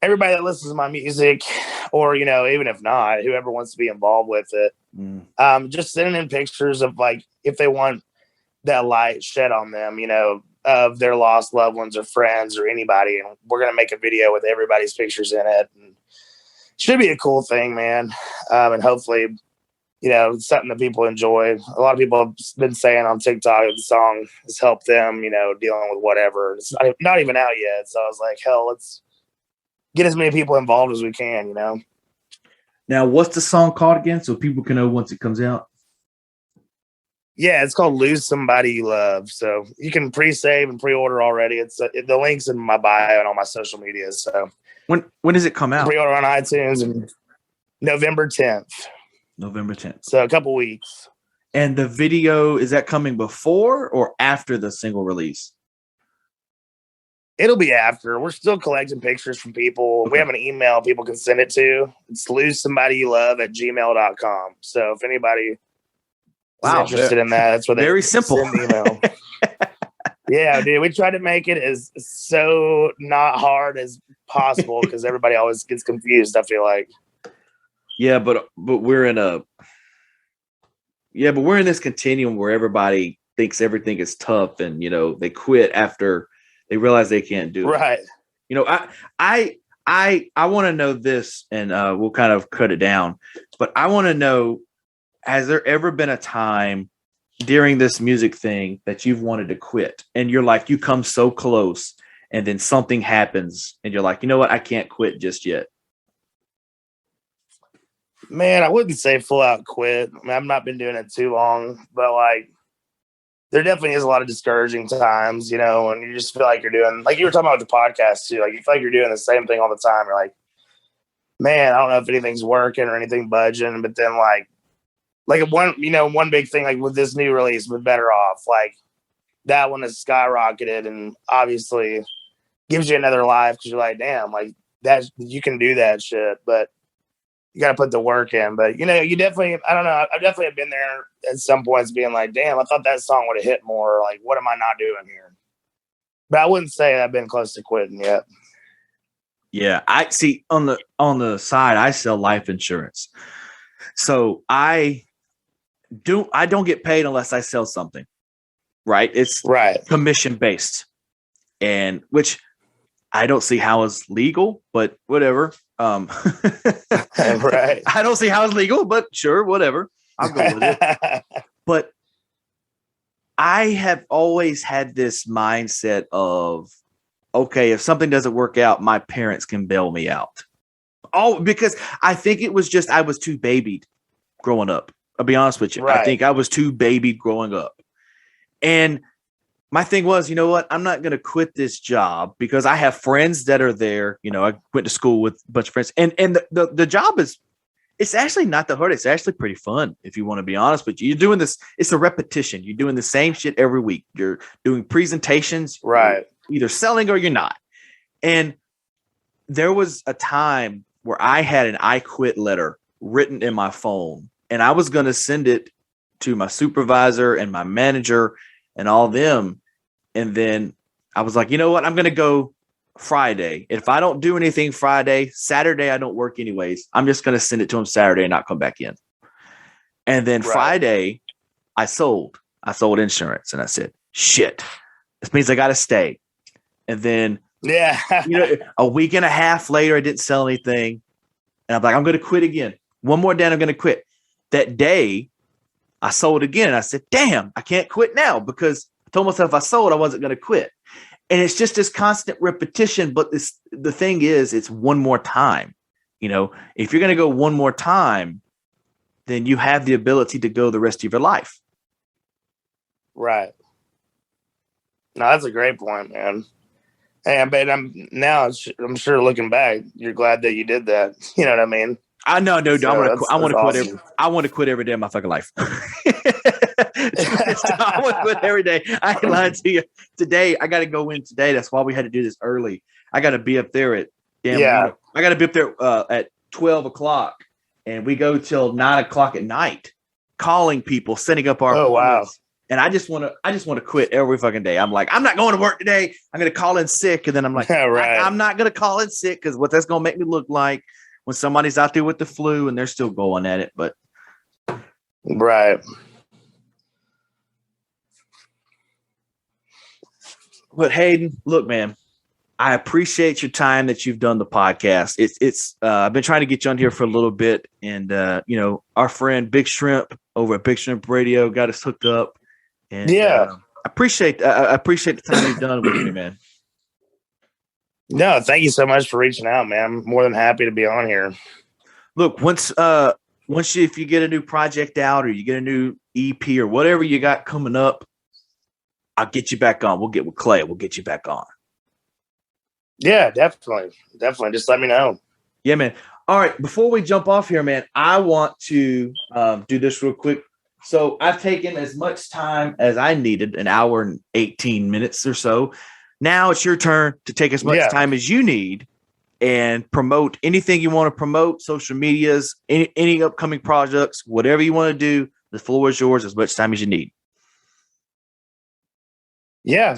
everybody that listens to my music, or, even if not, whoever wants to be involved with it. Just sending in pictures of, like, if they want that light shed on them, of their lost loved ones or friends or anybody. And we're going to make a video with everybody's pictures in it. And it should be a cool thing, man. And hopefully, it's something that people enjoy. A lot of people have been saying on TikTok that the song has helped them, dealing with whatever. It's not even out yet. So I was like, hell, let's get as many people involved as we can, Now, what's the song called again so people can know once it comes out? Yeah, it's called "Lose Somebody You Love." So you can pre-save and pre-order already. It's the link's in my bio and all my social media. So when does it come out? Pre-order on iTunes and November 10th. November 10th. So a couple weeks. And the video, is that coming before or after the single release? It'll be after. We're still collecting pictures from people. Okay. We have an email people can send it to. It's losesomebodyyouLove@gmail.com. So if anybody is interested in that, that's what very simple. Send the email. Yeah, dude. We tried to make it as so not hard as possible because everybody always gets confused, I feel like. Yeah, but we're in this continuum where everybody thinks everything is tough and they quit after they realize they can't do it. Right. I want to know this, and we'll kind of cut it down, but I want to know, has there ever been a time during this music thing that you've wanted to quit and you're like, you come so close and then something happens and you're like, you know what? I can't quit just yet. Man, I wouldn't say full out quit. I mean, I've not been doing it too long, but like there definitely is a lot of discouraging times, and you just feel like you're doing, like you were talking about with the podcast too, like you feel like you're doing the same thing all the time. You're like, man, I don't know if anything's working or anything budging, but then like one big thing, like with this new release with Better Off, like that one has skyrocketed and obviously gives you another life because you're like, damn, like that you can do that shit, but you got to put the work in. But you definitely, I don't know, I've definitely been there at some points being like, damn, I thought that song would have hit more. Like, what am I not doing here? But I wouldn't say I've been close to quitting yet. Yeah, I see on the side, I sell life insurance. So I don't get paid unless I sell something. Right? It's right commission based. And which I don't see how is legal, but whatever. Right. I don't see how it's legal, but sure, whatever. I'll go with it. But I have always had this mindset of, okay, if something doesn't work out, my parents can bail me out. Oh, because I think it was just I was too babied growing up. I'll be honest with you. Right. I think I was too babied growing up. And my thing was, you know what? I'm not going to quit this job because I have friends that are there. I went to school with a bunch of friends, and the job it's actually not that hard. It's actually pretty fun if you want to be honest with you. You're doing this. It's a repetition. You're doing the same shit every week. You're doing presentations, right? You're either selling or you're not. And there was a time where I had an I quit letter written in my phone, and I was going to send it to my supervisor and my manager and all them. And then I was like, you know what? I'm going to go Friday. If I don't do anything Friday, Saturday, I don't work anyways. I'm just going to send it to him Saturday and not come back in. And then Friday, I sold insurance. And I said, shit, this means I got to stay. And then, a week and a half later, I didn't sell anything. And I'm like, I'm going to quit again. One more day, I'm going to quit. That day, I sold again. And I said, damn, I can't quit now because I told myself if I sold, I wasn't going to quit. And it's just this constant repetition. But the thing is, it's one more time. If you're going to go one more time, then you have the ability to go the rest of your life. Right. No, that's a great point, man. Hey, I'm sure looking back, you're glad that you did that. You know what I mean? I know, dude. So I want to quit. Awesome. I want to quit every day of my fucking life. I want to quit every day. I ain't lying to you. Today, I got to go in today. That's why we had to do this early. I got to be up there at I got to be up there at 12 o'clock, and we go till 9 o'clock at night, calling people, setting up our appointments. Wow. And I just want to quit every fucking day. I'm like, I'm not going to work today. I'm going to call in sick, and then I'm like, I'm not going to call in sick because what that's going to make me look like when somebody's out there with the flu and they're still going at it. But right. But Hayden, look, man, I appreciate your time that you've done the podcast. It's I've been trying to get you on here for a little bit, and our friend Big Shrimp over at Big Shrimp Radio got us hooked up. And I appreciate the time you've done with me, man. No, thank you so much for reaching out, man. I'm more than happy to be on here. Look, if you get a new project out or you get a new EP or whatever you got coming up, I'll get you back on. We'll get with Clay. We'll get you back on. Yeah, definitely. Just let me know. Yeah, man. All right. Before we jump off here, man, I want to do this real quick. So I've taken as much time as I needed, an hour and 18 minutes or so. Now it's your turn to take as much time as you need and promote anything you want to promote, social medias, any upcoming projects, whatever you want to do. The floor is yours as much time as you need. Yeah.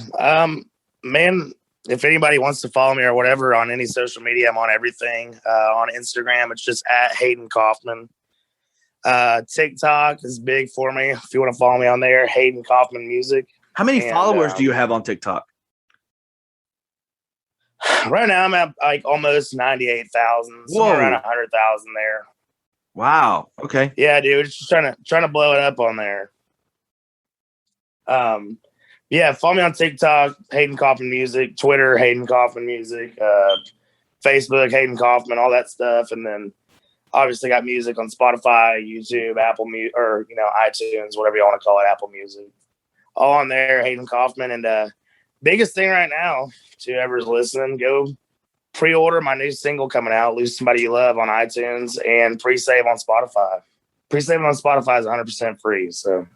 Man, if anybody wants to follow me or whatever on any social media, I'm on everything. On Instagram, it's just at Hayden Coffman. TikTok is big for me. If you want to follow me on there, Hayden Coffman Music. How many followers do you have on TikTok? Right now, I'm at like almost 98,000. Somewhere around 100,000 there. Wow. Okay. Yeah, dude. Just trying to blow it up on there. Yeah, follow me on TikTok, Hayden Coffman Music, Twitter, Hayden Coffman Music, Facebook, Hayden Coffman, all that stuff, and then obviously got music on Spotify, YouTube, Apple Music, or iTunes, whatever you want to call it, Apple Music, all on there, Hayden Coffman. And biggest thing right now, to whoever's listening, go pre-order my new single coming out, Lose Somebody You Love, on iTunes, and pre-save on Spotify. Pre-save on Spotify is 100% free. So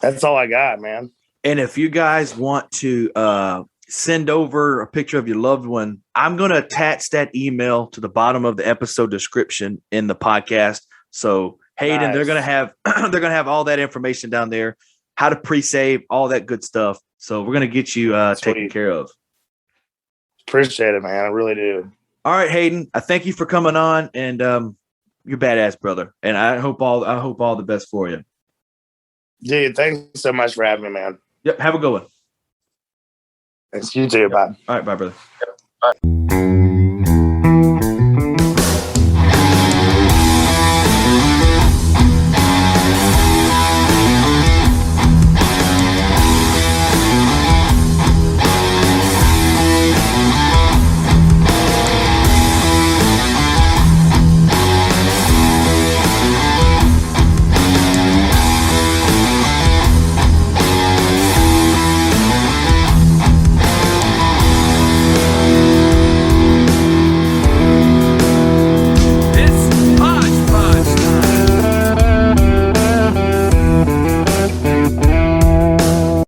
that's all I got, man. And if you guys want to send over a picture of your loved one, I'm going to attach that email to the bottom of the episode description in the podcast. So Hayden, Nice. they're going to have all that information down there, how to pre-save, all that good stuff. So we're going to get you taken care of. Appreciate it, man. I really do. All right, Hayden, I thank you for coming on, and you're badass, brother. And I hope all the best for you. Dude, thanks so much for having me, man. Yep, have a good one. Thanks, you too. Bye. All right, bye, brother. Yep. Bye.